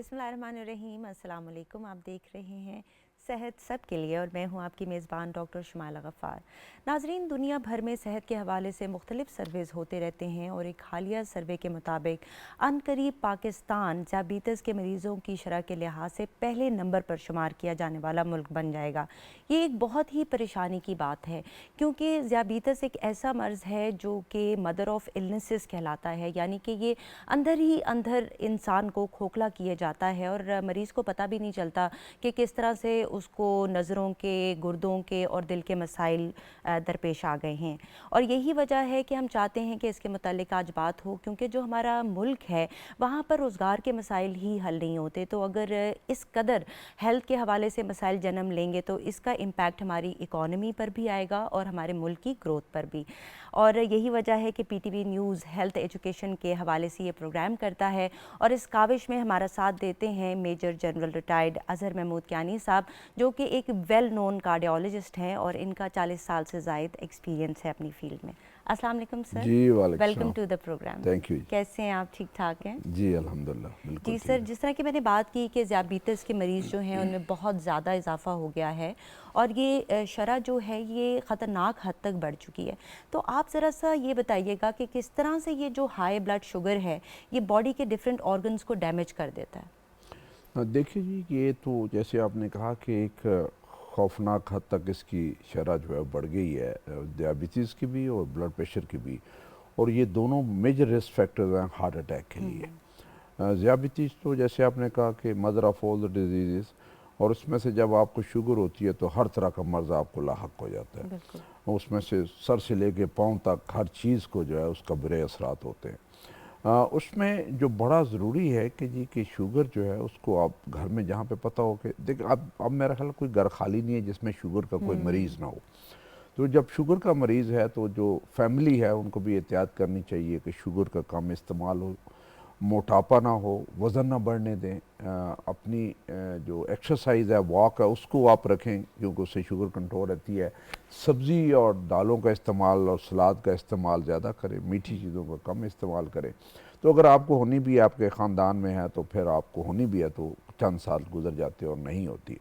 बिस्मिल्लाहिर्रहमानिर्रहीम, अस्सलाम वालेकुम। आप देख रहे हैं सेहत सब के लिए और मैं हूं आपकी मेज़बान डॉक्टर शुमाइला गफ़ार। नाजरीन, दुनिया भर में सेहत के हवाले से मुख्तलिफ सर्वेज़ होते रहते हैं और एक हालिया सर्वे के मुताबिक अनकरीब पाकिस्तान ज़ियाबीतस के मरीज़ों की शरह के लिहाज से पहले नंबर पर शुमार किया जाने वाला मुल्क बन जाएगा। ये एक बहुत ही परेशानी की बात है क्योंकि ज़ियाबीतस एक ऐसा मर्ज़ है जो कि मदर ऑफ़ इलनेसेस कहलाता है, यानी कि ये अंदर ही अंदर इंसान को खोखला किए जाता है और मरीज़ को पता भी नहीं चलता कि किस तरह से उसको नज़रों के, गुर्दों के और दिल के मसाइल दरपेश आ गए हैं। और यही वजह है कि हम चाहते हैं कि इसके मुतालिक आज बात हो, क्योंकि जो हमारा मुल्क है वहाँ पर रोज़गार के मसाइल ही हल नहीं होते। तो अगर इस कदर हेल्थ के हवाले से मसाइल जन्म लेंगे तो इसका इम्पैक्ट हमारी इकॉनमी पर भी आएगा और हमारे मुल्क की ग्रोथ पर भी। और यही वजह है कि PTV न्यूज़ हेल्थ एजुकेशन के हवाले से ये प्रोग्राम करता है और इस काविश में हमारा साथ देते हैं major general retired Azhar Mahmood Kiyani साहब, जो कि एक वेल नोन कार्डियोलॉजिस्ट हैं और इनका 40 साल से ज़ायद एक्सपीरियंस है अपनी फील्ड में। अस्सलाम वालेकुम सर। जी वालेकुम वेलकम सलाम। To the program. Thank you. कैसे हैं आप? ठीक ठाक हैं? जी अल्हम्दुलिल्लाह बिल्कुल जी ठीक सर, है। जिस तरह की मैंने बात की कि ज़ियाबीतस के मरीज़ जो हैं उनमें बहुत ज़्यादा इजाफा हो गया है और ये शरह जो है ये ख़तरनाक हद तक बढ़ चुकी है। तो आप ज़रा सा ये बताइएगा कि किस तरह से ये जो हाई ब्लड शुगर है ये बॉडी के डिफरेंट ऑर्गन्स को डैमेज कर देता है? देखिए जी, ये तो जैसे आपने कहा कि एक खौफनाक हद तक इसकी शरह जो है बढ़ गई है, डायबिटीज़ की भी और ब्लड प्रेशर की भी। और ये दोनों मेजर रिस्क फैक्टर्स हैं हार्ट अटैक के लिए। डायबिटीज़ तो जैसे आपने कहा कि mother of all the disease, और उसमें से जब आपको शुगर होती है तो हर तरह का मर्ज़ आपको लाहक हो जाता है। बिल्कुल। उसमें से सर से लेके पाँव तक हर चीज़ को जो है उसका बुरे असरात होते हैं। उसमें जो बड़ा ज़रूरी है कि जी कि शुगर जो है उसको आप घर में जहाँ पे पता हो कि देखिए, अब मेरा ख्याल कोई घर खाली नहीं है जिसमें शुगर का कोई मरीज़ ना हो। तो जब शुगर का मरीज़ है तो जो फैमिली है उनको भी एहतियात करनी चाहिए कि शुगर का कम इस्तेमाल हो, मोटापा ना हो, वज़न ना बढ़ने दें। अपनी जो एक्सरसाइज है, वॉक है, उसको आप रखें क्योंकि उससे शुगर कंट्रोल रहती है। सब्ज़ी और दालों का इस्तेमाल और सलाद का इस्तेमाल ज़्यादा करें, मीठी चीज़ों का कम इस्तेमाल करें। तो अगर आपको होनी भी आपके ख़ानदान में है तो फिर आपको होनी भी है तो चंद साल गुजर जाते और नहीं होती।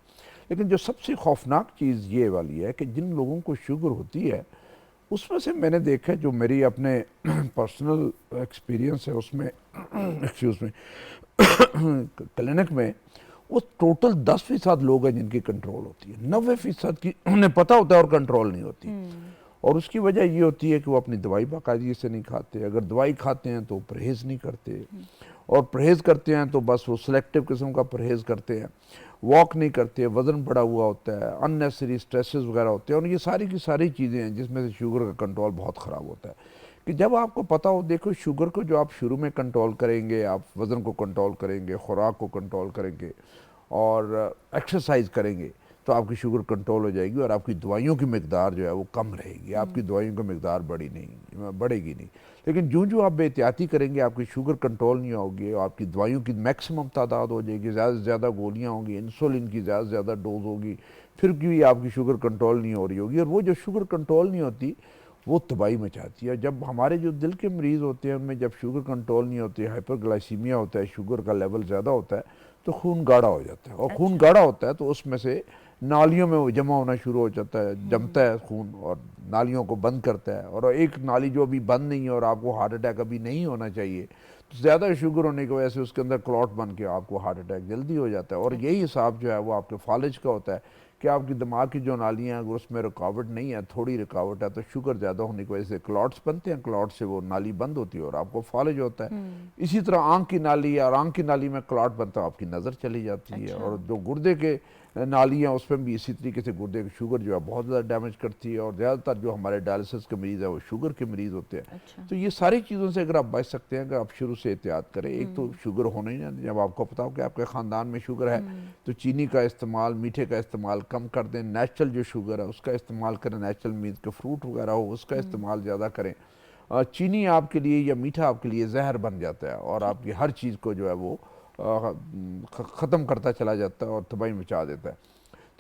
लेकिन जो सबसे खौफनाक चीज़ ये वाली है कि जिन लोगों को शुगर होती है उसमें से मैंने देखा है, जो मेरी अपने पर्सनल एक्सपीरियंस है उसमें एक्सक्यूज़ में क्लिनिक में, वो टोटल 10% लोग हैं जिनकी कंट्रोल होती है। 90% की उन्हें पता होता है और कंट्रोल नहीं होती। और उसकी वजह ये होती है कि वो अपनी दवाई बाकायदगी से नहीं खाते। अगर दवाई खाते हैं तो परहेज़ नहीं करते, और परहेज़ करते हैं तो बस वो सिलेक्टिव किस्म का परहेज़ करते हैं। वॉक नहीं करते, वज़न बढ़ा हुआ होता है, अननेसेसरी स्ट्रेसेस वगैरह होते हैं। और ये सारी की सारी चीज़ें हैं जिसमें से शुगर का कंट्रोल बहुत ख़राब होता है। कि जब आपको पता हो, देखो शुगर को जो आप शुरू में कंट्रोल करेंगे, आप वज़न को कंट्रोल करेंगे, खुराक को कंट्रोल करेंगे और एक्सरसाइज करेंगे तो आपकी शुगर कंट्रोल हो जाएगी और आपकी दवाइयों की मकदार जो है वो कम रहेगी। आपकी दवाइयों की मकदार बढ़ेगी नहीं। लेकिन जो जो आप बेहतियाती करेंगे आपकी शुगर कंट्रोल नहीं होगी, आपकी दवाइयों की मैक्सिमम तादाद हो जाएगी, ज़्यादा से ज़्यादा गोलियाँ होंगी, इंसुलिन की ज़्यादा से ज़्यादा डोज होगी, फिर भी आपकी शुगर कंट्रोल नहीं हो रही होगी। और वो जो शुगर कंट्रोल नहीं होती वो तबाही मचाती है। जब हमारे जो दिल के मरीज़ होते हैं उनमें जब शुगर कंट्रोल नहीं होती, हाइपरग्लाइसीमिया होता है, शुगर का लेवल ज़्यादा होता है, तो खून गाढ़ा हो जाता है। और खून अच्छा। गाढ़ा होता है तो उसमें से नालियों में वो जमा होना शुरू हो जाता है, जमता है खून और नालियों को बंद करता है। और एक नाली जो अभी बंद नहीं है और आपको हार्ट अटैक अभी नहीं होना चाहिए, तो ज़्यादा शुगर होने की वजह से उसके अंदर क्लॉट बन के आपको हार्ट अटैक जल्दी हो जाता है। और यही हिसाब जो है वो आपके फालिज का होता है कि आपकी दिमाग की जो नालियाँ हैं अगर उसमें रुकावट नहीं है, थोड़ी रुकावट है, तो शुगर ज़्यादा होने की वजह से क्लॉट्स बनते हैं, क्लॉट से वो नाली बंद होती है और आपको फालिज होता है। इसी तरह आँख की नाली और आँख की नाली में क्लॉट बनता है, आपकी नज़र चली जाती है। अच्छा। और जो गुर्दे के नालियाँ उसमें भी इसी तरीके से गुर्दे की शुगर जो है बहुत ज़्यादा डैमेज करती है। और ज़्यादातर जो हमारे डायलिसिस के मरीज़ है वो शुगर के मरीज़ होते हैं। अच्छा। तो ये सारी चीज़ों से अगर आप बच सकते हैं, अगर आप शुरू से एहतियात करें, एक तो शुगर होना ही ना, जब आपको पता हो कि आपके ख़ानदान में शुगर है तो चीनी का इस्तेमाल, मीठे का इस्तेमाल कम कर दें। नेचुरल जो शुगर है उसका इस्तेमाल करें, नेचुरल मीन्स के फ्रूट वगैरह हो उसका इस्तेमाल ज़्यादा करें। चीनी आपके लिए या मीठा आपके लिए जहर बन जाता है और ठीक। आपकी हर चीज़ को जो है वो ख़त्म करता चला जाता है और तबाही मचा देता है।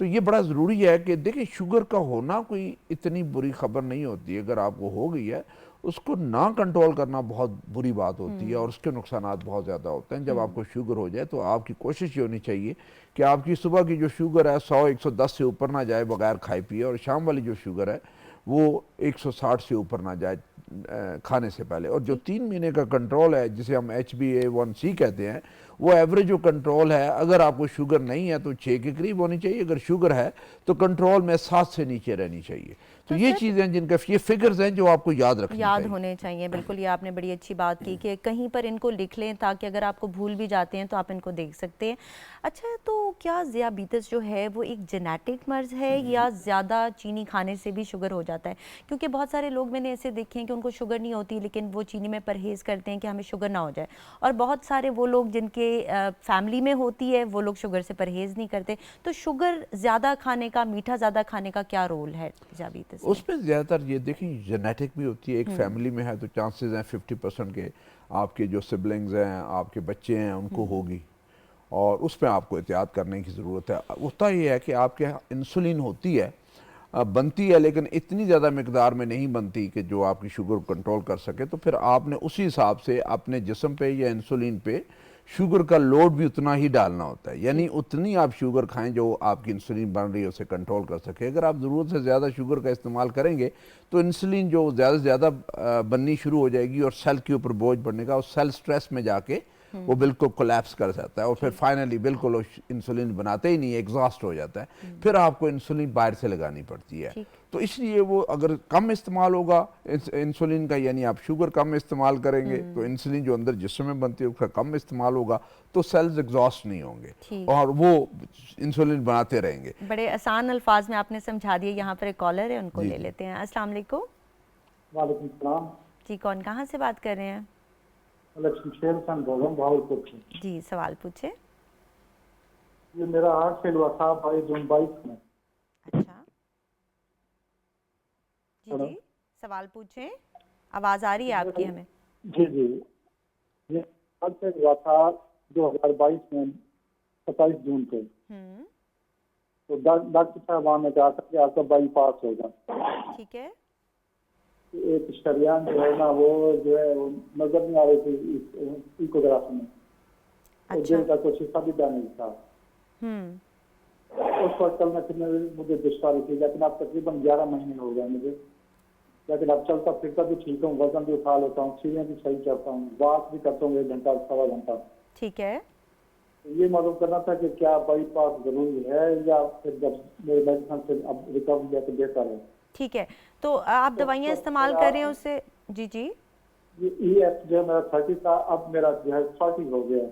तो ये बड़ा ज़रूरी है कि देखिए शुगर का होना कोई इतनी बुरी खबर नहीं होती है। अगर आपको हो गई है, उसको ना कंट्रोल करना बहुत बुरी बात होती है और उसके नुकसानात बहुत ज़्यादा होते हैं। जब आपको शुगर हो जाए तो आपकी कोशिश ये होनी चाहिए कि आपकी सुबह की जो शुगर है 100-110 से ऊपर ना जाए बगैर खाए पिए, और शाम वाली जो शुगर है वो 160 से ऊपर ना जाए खाने से पहले। और जो 3 महीने का कंट्रोल है जिसे हम HbA1c कहते हैं, वो एवरेज जो कंट्रोल है, अगर आपको शुगर नहीं है तो 6 के करीब होनी चाहिए, अगर शुगर है तो कंट्रोल में 7 से नीचे रहनी चाहिए। तो ये चीज़ें हैं जिनका ये फिगर्स हैं जो आपको याद रखनी याद चाहिए। होने चाहिए। बिल्कुल, ये आपने बड़ी अच्छी बात की कि कहीं पर इनको लिख लें ताकि अगर आपको भूल भी जाते हैं तो आप इनको देख सकते हैं। अच्छा, तो क्या ज़ियाबीतस जो है वो एक जेनेटिक मर्ज़ है या ज़्यादा चीनी खाने से भी शुगर हो जाता है? क्योंकि बहुत सारे लोग मैंने ऐसे देखे हैं कि उनको शुगर नहीं होती लेकिन वो चीनी में परहेज़ करते हैं कि हमें शुगर ना हो जाए, और बहुत सारे वो लोग जिनके फैमिली में होती है वो लोग शुगर से परहेज़ नहीं करते। तो शुगर ज़्यादा खाने का, मीठा ज़्यादा खाने का क्या रोल है ज़ियाबीतस में? उसमें ज़्यादातर ये देखें जेनेटिक भी होती है। एक फैमिली में है तो चांसेस हैं 50% के आपके जो सिबलिंग्स हैं, आपके बच्चे हैं, उनको होगी, और उस पर आपको एहतियात करने की ज़रूरत है। होता ये है कि आपके यहाँ इंसुलिन होती है, बनती है, लेकिन इतनी ज़्यादा मकदार में नहीं बनती कि जो आपकी शुगर को कंट्रोल कर सके। तो फिर आपने उसी हिसाब से अपने जिस्म पे या इंसुलिन पे शुगर का लोड भी उतना ही डालना होता है, यानी उतनी आप शुगर खाएं जो आपकी इंसुलिन बन रही है उसे कंट्रोल कर सके। अगर आप ज़रूरत से ज़्यादा शुगर का इस्तेमाल करेंगे तो इंसुलिन जो ज़्यादा से ज़्यादा बननी शुरू हो जाएगी और सेल के ऊपर बोझ बढ़ने का, और सेल स्ट्रेस में जाके वो बिल्कुल कोलैप्स कर जाता है और फिर फाइनली बिल्कुल वो इंसुलिन बनाते ही नहीं, एग्जॉस्ट हो जाता है। फिर आपको इंसुलिन बाहर से लगानी पड़ती है। तो इसलिए वो अगर कम इस्तेमाल होगा इंसुलिन का, यानी आप शुगर कम इस्तेमाल करेंगे तो इंसुलिन जो अंदर जिस्म में बनती है उसका कम इस्तेमाल होगा, तो सेल्स एग्जॉस्ट नहीं होंगे और वो इंसुलिन बनाते रहेंगे। बड़े आसान अल्फाज में आपने समझा दिए। यहाँ पर एक कॉलर है, उनको जी ले लेते हैं। अस्सलाम वालेकुम। वालेकुम सलाम। जी, कौन कहाँ से बात कर रहे हैं? शेर खान बोल रहा हूँ भावलपुर से। जी, सवाल पूछे। ये मेरा हार्ट फेल हुआ था भाई जून 22 में। अच्छा जी जी, सवाल पूछें, आवाज़ आ रही है आपकी हमें। जी जी, ये हार्ट फेल हुआ था 2022 में 27 जून को। तो डॉक्टर साहब ने कहा था कि आपका बाईपास होगा। ठीक है। एक शरियान जो है ना वो जो है वो नजर नहीं आ रही थी इकोग्राफी में। अच्छा। दिल का कुछ हिस्सा भी नहीं था। उस वक्त कल मुझे डिस्चार्ज की, लेकिन अब तकरीबन 11 महीने हो गए मुझे। लेकिन अब चलता फिरता भी ठीक हूँ, वजन भी उठा लेता हूँ, सीढ़ियाँ भी सही चढ़ता हूँ, वॉक भी करता हूँ 1 घंटा 1.25 घंटा। ठीक है। तो ये मालूम करना था कि क्या बाईपास जरूरी है या फिर जब मेरे मेडिसिन से अब रिकवरी है तो बेहतर है। ठीक है, तो आप दवाइयाँ इस्तेमाल कर रहे हैं उससे? जी जी। ये EF जो है मेरा 30 था, अब मेरा जो है 40 हो गया।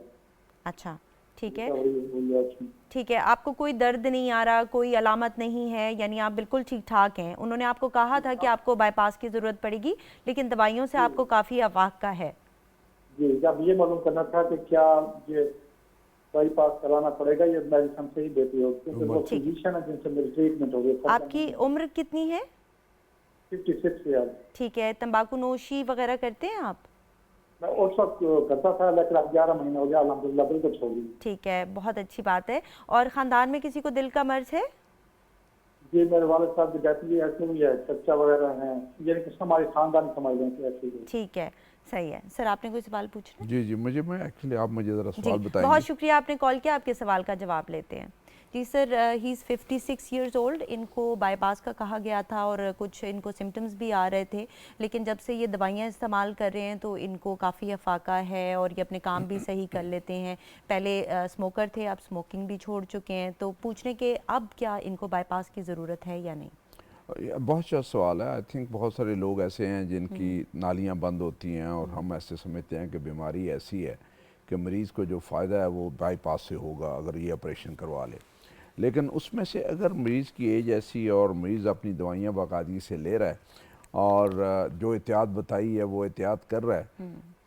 अच्छा, ठीक है। है। ठीक है, आपको कोई दर्द नहीं आ रहा, कोई अलामत नहीं है, यानी आप बिल्कुल ठीक ठाक हैं। उन्होंने आपको कहा था कि आपको बाईपास की ज़रूरत पड़ेगी, लेकिन दवाइयों से आपको काफ़ी अवाक़ा है। जी, जब ये मालूम करना था कि क्या ये बाईपास कराना पड़ेगा या मेडिसिन से ही देती हो, क्योंकि वो फिजिशियन है जिनसे मेरी ट्रीटमेंट हो गई। आपकी उम्र कितनी है? 56 ईयर। ठीक है, तंबाकू नोशी वगैरह करते हैं आप? मैं उस वक्त करता था, लेकिन अब 11 महीने हो गया अल्हम्दुलिल्लाह बिल्कुल छोड़ दी। ठीक है, बहुत अच्छी बात है। और ख़ानदान में किसी को दिल का मर्ज है? जी, मेरे वालिद साहब की डेथ भी ऐसी हुई है, चचा वगैरह हैं, यानी कि हमारे खानदान समझ लें कि ऐसी है। ठीक है, सही है। सर, आपने कोई सवाल पूछना? जी जी, मैं एक्चुअली आप मुझे ज़रा सवाल बताएंगे। बहुत शुक्रिया, आपने कॉल किया, आपके सवाल का जवाब लेते हैं। जी sir, he is 56 years old. इनको बाईपास का कहा गया था और कुछ इनको सिम्टम्स भी आ रहे थे, लेकिन जब से ये दवाइयाँ इस्तेमाल कर रहे हैं तो इनको काफ़ी अफाका है और ये अपने काम भी सही कर लेते हैं। पहले स्मोकर थे, अब स्मोकिंग भी छोड़ चुके हैं। तो पूछने के अब क्या इनको बाईपास की ज़रूरत है या नहीं? बहुत अच्छा सवाल है। आई थिंक बहुत सारे लोग ऐसे हैं जिनकी नालियाँ बंद होती हैं और हम ऐसे समझते हैं कि बीमारी ऐसी है कि मरीज़ को जो फ़ायदा है वो बाईपास से होगा अगर ये ऑपरेशन करवा ले। लेकिन उसमें से अगर मरीज़ की एज ऐसी और मरीज़ अपनी दवाइयाँ बाकायदगी से ले रहा है और जो एहतियात बताई है वो एहतियात कर रहा है,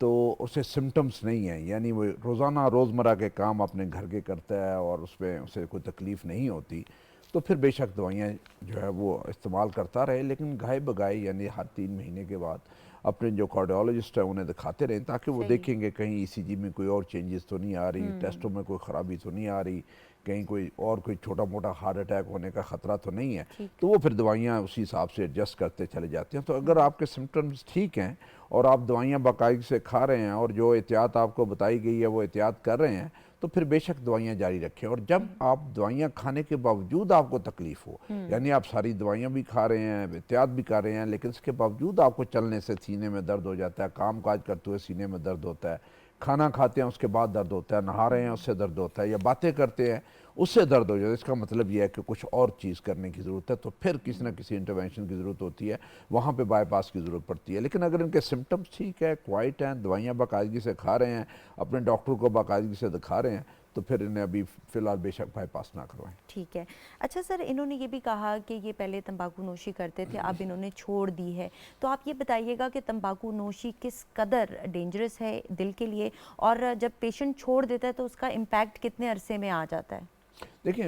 तो उसे सिम्टम्स नहीं है, यानी वो रोज़ाना रोज़मर्रा के काम अपने घर के करता है और उसमें उसे कोई तकलीफ़ नहीं होती, तो फिर बेशक दवाइयाँ जो है वो इस्तेमाल करता रहे, लेकिन गाय बगाए यानी हर 3 महीने के बाद अपने जो कार्डियोलॉजिस्ट है उन्हें दिखाते रहें, ताकि वो देखेंगे कहीं ECG में कोई और चेंजेस तो नहीं आ रही, टेस्टों में कोई ख़राबी तो नहीं आ रही, कहीं कोई छोटा मोटा हार्ट अटैक होने का ख़तरा तो नहीं है, ठीक। तो वो फिर दवाइयाँ उसी हिसाब से एडजस्ट करते चले जाते हैं। तो अगर आपके सिम्टम्स ठीक हैं और आप दवाइयाँ बाकायदगी से खा रहे हैं और जो एहतियात आपको बताई गई है वो एहतियात कर रहे हैं, तो फिर बेशक दवाइयाँ जारी रखें। और जब आप दवाइयाँ खाने के बावजूद आपको तकलीफ़ हो, यानी आप सारी दवाइयाँ भी खा रहे हैं, एहतियात भी कर रहे हैं, लेकिन इसके बावजूद आपको चलने से सीने में दर्द हो जाता है, काम काज करते हुए सीने में दर्द होता है, खाना खाते हैं उसके बाद दर्द होता है, नहा रहे हैं उससे दर्द होता है, या बातें करते हैं उससे दर्द हो जाता है, इसका मतलब यह है कि कुछ और चीज़ करने की ज़रूरत है, तो फिर किसी न किसी इंटरवेंशन की ज़रूरत होती है, वहाँ पे बाईपास की ज़रूरत पड़ती है। लेकिन अगर इनके सिम्टम्स ठीक है, क्वाइट हैं, दवाइयाँ बाकायदगी से खा रहे हैं, अपने डॉक्टर को बाकायदगी से दिखा रहे हैं, तो फिर इन्हें अभी फ़िलहाल बेशक बाईपास ना करवाएं। ठीक है। अच्छा सर, इन्होंने ये भी कहा कि ये पहले तंबाकू नोशी करते थे, अब इन्होंने छोड़ दी है, तो आप ये बताइएगा कि तंबाकू नोशी किस कदर डेंजरस है दिल के लिए, और जब पेशेंट छोड़ देता है तो उसका इम्पैक्ट कितने अरसे में आ जाता है? देखिए,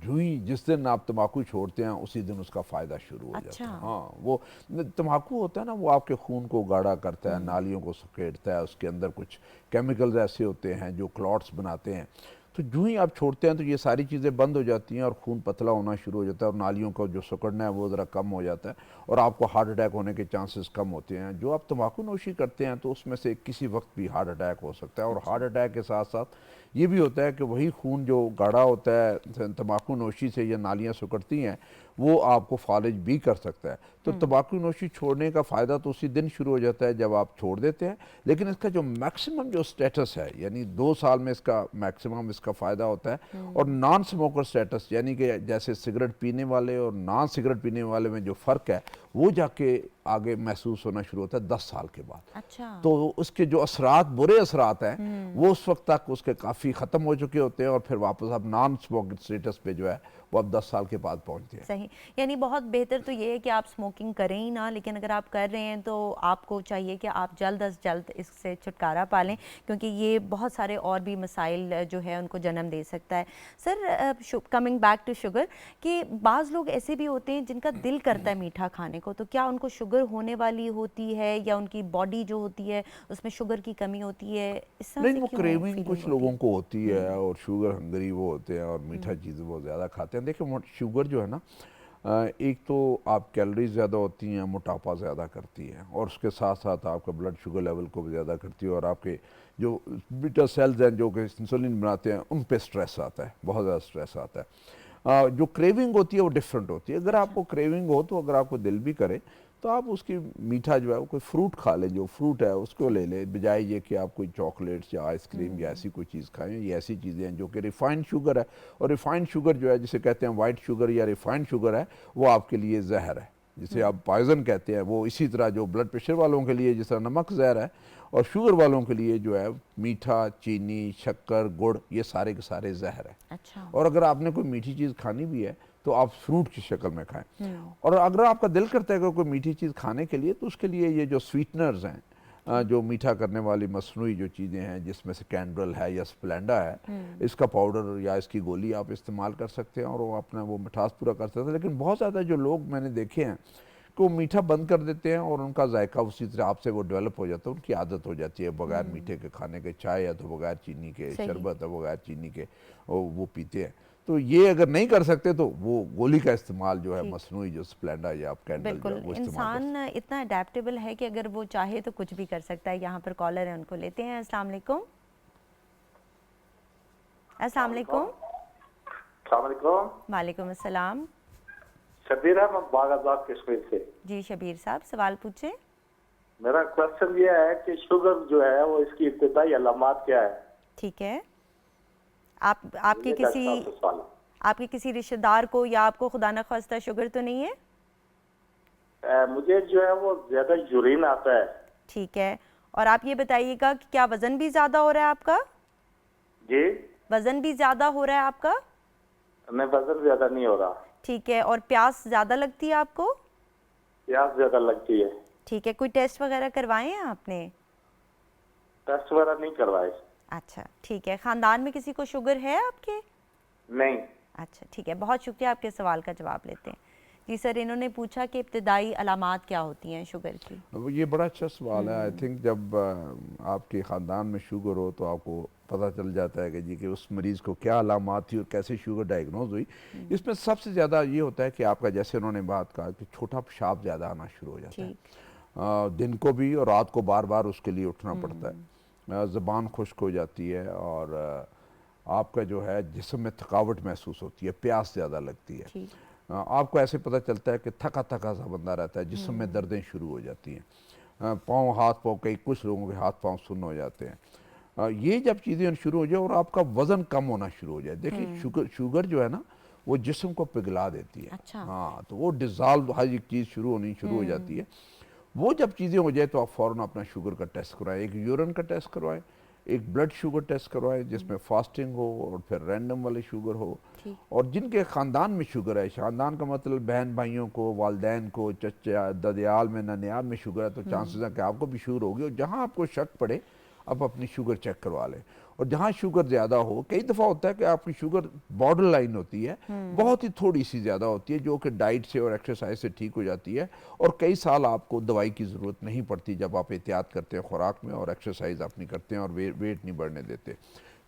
जो ही जिस दिन आप तम्बाकू छोड़ते हैं उसी दिन उसका फ़ायदा शुरू हो अच्छा। जाता है। हाँ, वो तम्बाकू होता है ना, वो आपके खून को गाढ़ा करता है, नालियों को सकेटता है, उसके अंदर कुछ केमिकल्स ऐसे होते हैं जो क्लॉट्स बनाते हैं। तो जो ही आप छोड़ते हैं तो ये सारी चीज़ें बंद हो जाती हैं और खून पतला होना शुरू हो जाता है और नालियों का जो सिकुड़ना है वो ज़रा कम हो जाता है और आपको हार्ट अटैक होने के चांसेस कम होते हैं। जो आप तम्बाकू नोशी करते हैं तो उसमें से किसी वक्त भी हार्ट अटैक हो सकता है, और हार्ट अटैक के साथ साथ ये भी होता है कि वही खून जो गाढ़ा होता है तम्बाकू नोशी से, या नालियाँ सिकुड़ती हैं, वो आपको फालिज भी कर सकता है। तो तम्बाकू नोशी छोड़ने का फ़ायदा तो उसी दिन शुरू हो जाता है जब आप छोड़ देते हैं, लेकिन इसका जो मैक्सिमम जो स्टेटस है, यानी 2 साल में इसका मैक्सिमम इसका फ़ायदा होता है। और नॉन स्मोकर स्टेटस, यानी कि जैसे सिगरेट पीने वाले और नॉन सिगरेट पीने वाले में जो फ़र्क है वो जाके आगे महसूस होना शुरू होता है 10 साल के बाद। अच्छा। तो उसके जो असरात, बुरे असरात हैं, वो उस वक्त तक उसके काफ़ी ख़त्म हो चुके होते हैं और फिर वापस आप नॉन स्मोकिंग स्टेटस पे जो है वो अब 10 साल के बाद पहुंचते हैं। सही, यानी बहुत बेहतर तो ये है कि आप स्मोकिंग करें ही ना, लेकिन अगर आप कर रहे हैं तो आपको चाहिए कि आप जल्द अज जल्द इससे छुटकारा पा लें, क्योंकि ये बहुत सारे और भी मसाइल जो है उनको जन्म दे सकता है। Sir, coming back to sugar, कि बाज़ लोग ऐसे भी होते हैं जिनका दिल करता है मीठा खाने को, तो क्या उनको शुगर होने वाली होती है या उनकी बॉडी जो होती है उसमें शुगर की कमी होती है? इस तरह नहीं, से वो क्यों क्रेविंग फीलिंग कुछ होती लोगों है? को होती है और शुगर हंगरी वो होते हैं और मीठा चीज़ें वो ज़्यादा खाते हैं। देखिए, शुगर जो है ना, एक तो आप कैलोरीज ज़्यादा होती हैं, मोटापा ज़्यादा करती है, और उसके साथ साथ आपका ब्लड शुगर लेवल को भी ज़्यादा करती है, और आपके जो बीटा सेल्स हैं जो कि इंसुलिन बनाते हैं उन पे स्ट्रेस आता है, बहुत ज़्यादा स्ट्रेस आता है। जो क्रेविंग होती है वो डिफरेंट होती है। अगर आपको क्रेविंग हो तो अगर आपको दिल भी करे तो आप उसकी मीठा जो है वो कोई फ्रूट खा लें, जो फ्रूट है उसको ले लें, बजाय ये कि आप कोई चॉकलेट्स या आइसक्रीम या ऐसी कोई चीज़ खाएं। ये ऐसी चीज़ें हैं जो कि रिफाइंड शुगर है, और रिफाइंड शुगर जो है जिसे कहते हैं वाइट शुगर या रिफाइंड शुगर है, वो आपके लिए जहर है, जिसे आप पॉइजन कहते हैं। वो इसी तरह जो ब्लड प्रेशर वालों के लिए जिस तरह नमक जहर है, और शुगर वालों के लिए जो है मीठा, चीनी, शक्कर, गुड़, ये सारे के सारे जहर है। अच्छा। और अगर आपने कोई मीठी चीज़ खानी भी है तो आप फ्रूट की शक्ल में खाएं। और अगर आपका दिल करता है कि कोई मीठी चीज़ खाने के लिए, तो उसके लिए ये जो स्वीटनर्स हैं, जो मीठा करने वाली मसनूई जो चीज़ें हैं, जिसमें से कैंड्रल है या स्प्लेंडा है, इसका पाउडर या इसकी गोली आप इस्तेमाल कर सकते हैं और वो अपना वो मिठास पूरा कर सकते हैं। लेकिन बहुत ज़्यादा जो लोग मैंने देखे हैं कि वो मीठा बंद कर देते हैं और उनका जायका उसी तरह आपसे वो डेवलप हो जाता है, उनकी आदत हो जाती है बगैर मीठे के खाने के। चाय है तो बगैर चीनी के, सही। शरबत है बगैर चीनी के, वो पीते हैं। तो ये अगर नहीं कर सकते तो वो गोली का इस्तेमाल जो है, ठीक। मसनूई जो स्प्लेंडा या आप कैंडल जो है बिल्कुल, वो इस्तेमाल कर सकते हैं। इंसान इतना अडेप्टेबल है कि अगर वो चाहे तो कुछ भी कर सकता है। यहाँ पर कॉलर है, उनको लेते हैं। अस्सलाम वालेकुम। अस्सलाम वालेकुम। वालेकुम अस्सलाम। शबीर है, मैं बागाबाद कश्मीर से। जी शबीर साहब, सवाल पूछे। मेरा क्वेश्चन ये है कि शुगर जो है वो इसकी इब्तिदाई अलामात क्या है? ठीक है। आपके ये डॉक्टर साहब से सवाल है। आपके किसी रिश्तेदार को या आपको खुदा न खास्ता शुगर तो नहीं है? मुझे जो है वो ज्यादा यूरिन आता है। ठीक है। और आप ये बताइएगा कि क्या वज़न भी ज़्यादा हो रहा है आपका? जी, वज़न भी ज़्यादा हो रहा है आपका? मैं वजन ज्यादा नहीं हो रहा। ठीक है। और प्यास ज़्यादा लगती है आपको? प्यास ज्यादा लगती है। ठीक है। कोई टेस्ट वगैरह करवाए हैं आपने? टेस्ट वगैरह नहीं करवाए। अच्छा ठीक है। ख़ानदान में किसी को शुगर है आपके? नहीं। अच्छा ठीक है, बहुत शुक्रिया। आपके सवाल का जवाब लेते हैं। जी सर, इन्होंने पूछा कि इब्तिदाई अलामात क्या होती हैं शुगर की। ये बड़ा अच्छा सवाल है। आई थिंक जब आपके ख़ानदान में शुगर हो तो आपको पता चल जाता है कि जी कि उस मरीज़ को क्या अलामात थी और कैसे शुगर डायग्नोज हुई। इसमें सबसे ज़्यादा ये होता है कि आपका, जैसे उन्होंने बात कहा कि छोटा पेशाब ज़्यादा आना शुरू हो जाता है, दिन को भी और रात को बार बार उसके लिए उठना पड़ता है, ज़बान खुश्क हो जाती है और आपका जो है जिस्म में थकावट महसूस होती है, प्यास ज़्यादा लगती है। आपको ऐसे पता चलता है कि थका थका सा बंदा रहता है, जिस्म में दर्दें शुरू हो जाती हैं, पाँव हाथ पाँव, कई कुछ लोगों के हाथ पाँव सुन्न हो जाते हैं। ये जब चीज़ें शुरू हो जाए और आपका वज़न कम होना शुरू हो जाए, देखिए शुगर जो है ना वो जिस्म को पिघला देती है। अच्छा। हाँ, तो वो डिज़ाल्व हर एक चीज़ शुरू होनी शुरू हो जाती है। वो जब चीज़ें हो जाए तो आप फ़ौरन अपना शुगर का टेस्ट करवाएं, एक यूरिन का टेस्ट करवाएं, एक ब्लड शुगर टेस्ट करवाएं जिसमें फास्टिंग हो और फिर रैंडम वाले शुगर हो। और जिनके ख़ानदान में शुगर है, ख़ानदान का मतलब बहन भाइयों को, वालदैन को, चचा ददियाल में ननियाल में शुगर है, तो चांसेस हैं कि आपको भी शुगर होगी। और जहाँ आपको शक पड़े आप अपनी शुगर चेक करवा लें। और जहाँ शुगर ज़्यादा हो, कई दफ़ा होता है कि आपकी शुगर बॉर्डर लाइन होती है, बहुत ही थोड़ी सी ज़्यादा होती है, जो कि डाइट से और एक्सरसाइज से ठीक हो जाती है और कई साल आपको दवाई की ज़रूरत नहीं पड़ती जब आप एहतियात करते हैं खुराक में और एक्सरसाइज अपनी करते हैं और वेट नहीं बढ़ने देते।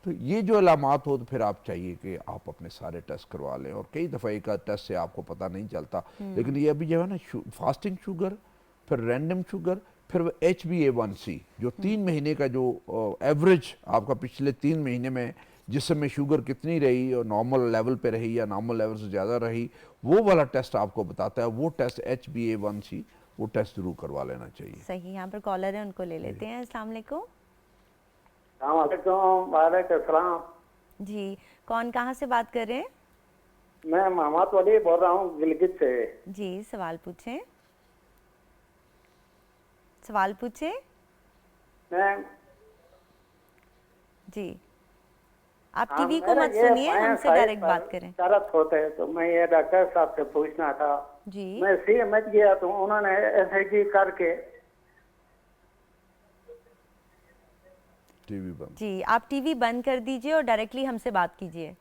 तो ये जो अलामात हो तो फिर आप चाहिए कि आप अपने सारे टेस्ट करवा लें। और कई दफ़ा एक टेस्ट से आपको पता नहीं चलता, लेकिन ये अभी जो है ना फास्टिंग शुगर, फिर रैंडम शुगर, फिर HbA1c जो 3 महीने का जो एवरेज आपका पिछले 3 महीने में जिसमें शुगर कितनी रही और नॉर्मल लेवल पे रही या नॉर्मल लेवल से ज़्यादा रही, वो वाला टेस्ट आपको बताता है। वो टेस्ट HbA1c, वो टेस्ट जरूर करवा लेना चाहिए। सही, यहाँ पर कॉलर है, उनको ले लेते हैं। अस्सलाम वालेकुम। वालेकुम सलाम। जी, कौन कहाँ से बात कर रहे हैं? मैं मोहम्मद वली बोल रहा हूँ गिलगित से। जी, सवाल पूछें। सवाल पूछें। मैं जी, आप टीवी को मत सुनिए, हमसे डायरेक्ट बात करें। दर्द होते है तो मैं ये डॉक्टर साहब से पूछना था। जी, मैं CMH गया तो उन्होंने SIG करके टीवी बंद। जी, आप टीवी बंद कर दीजिए और डायरेक्टली हमसे बात कीजिए।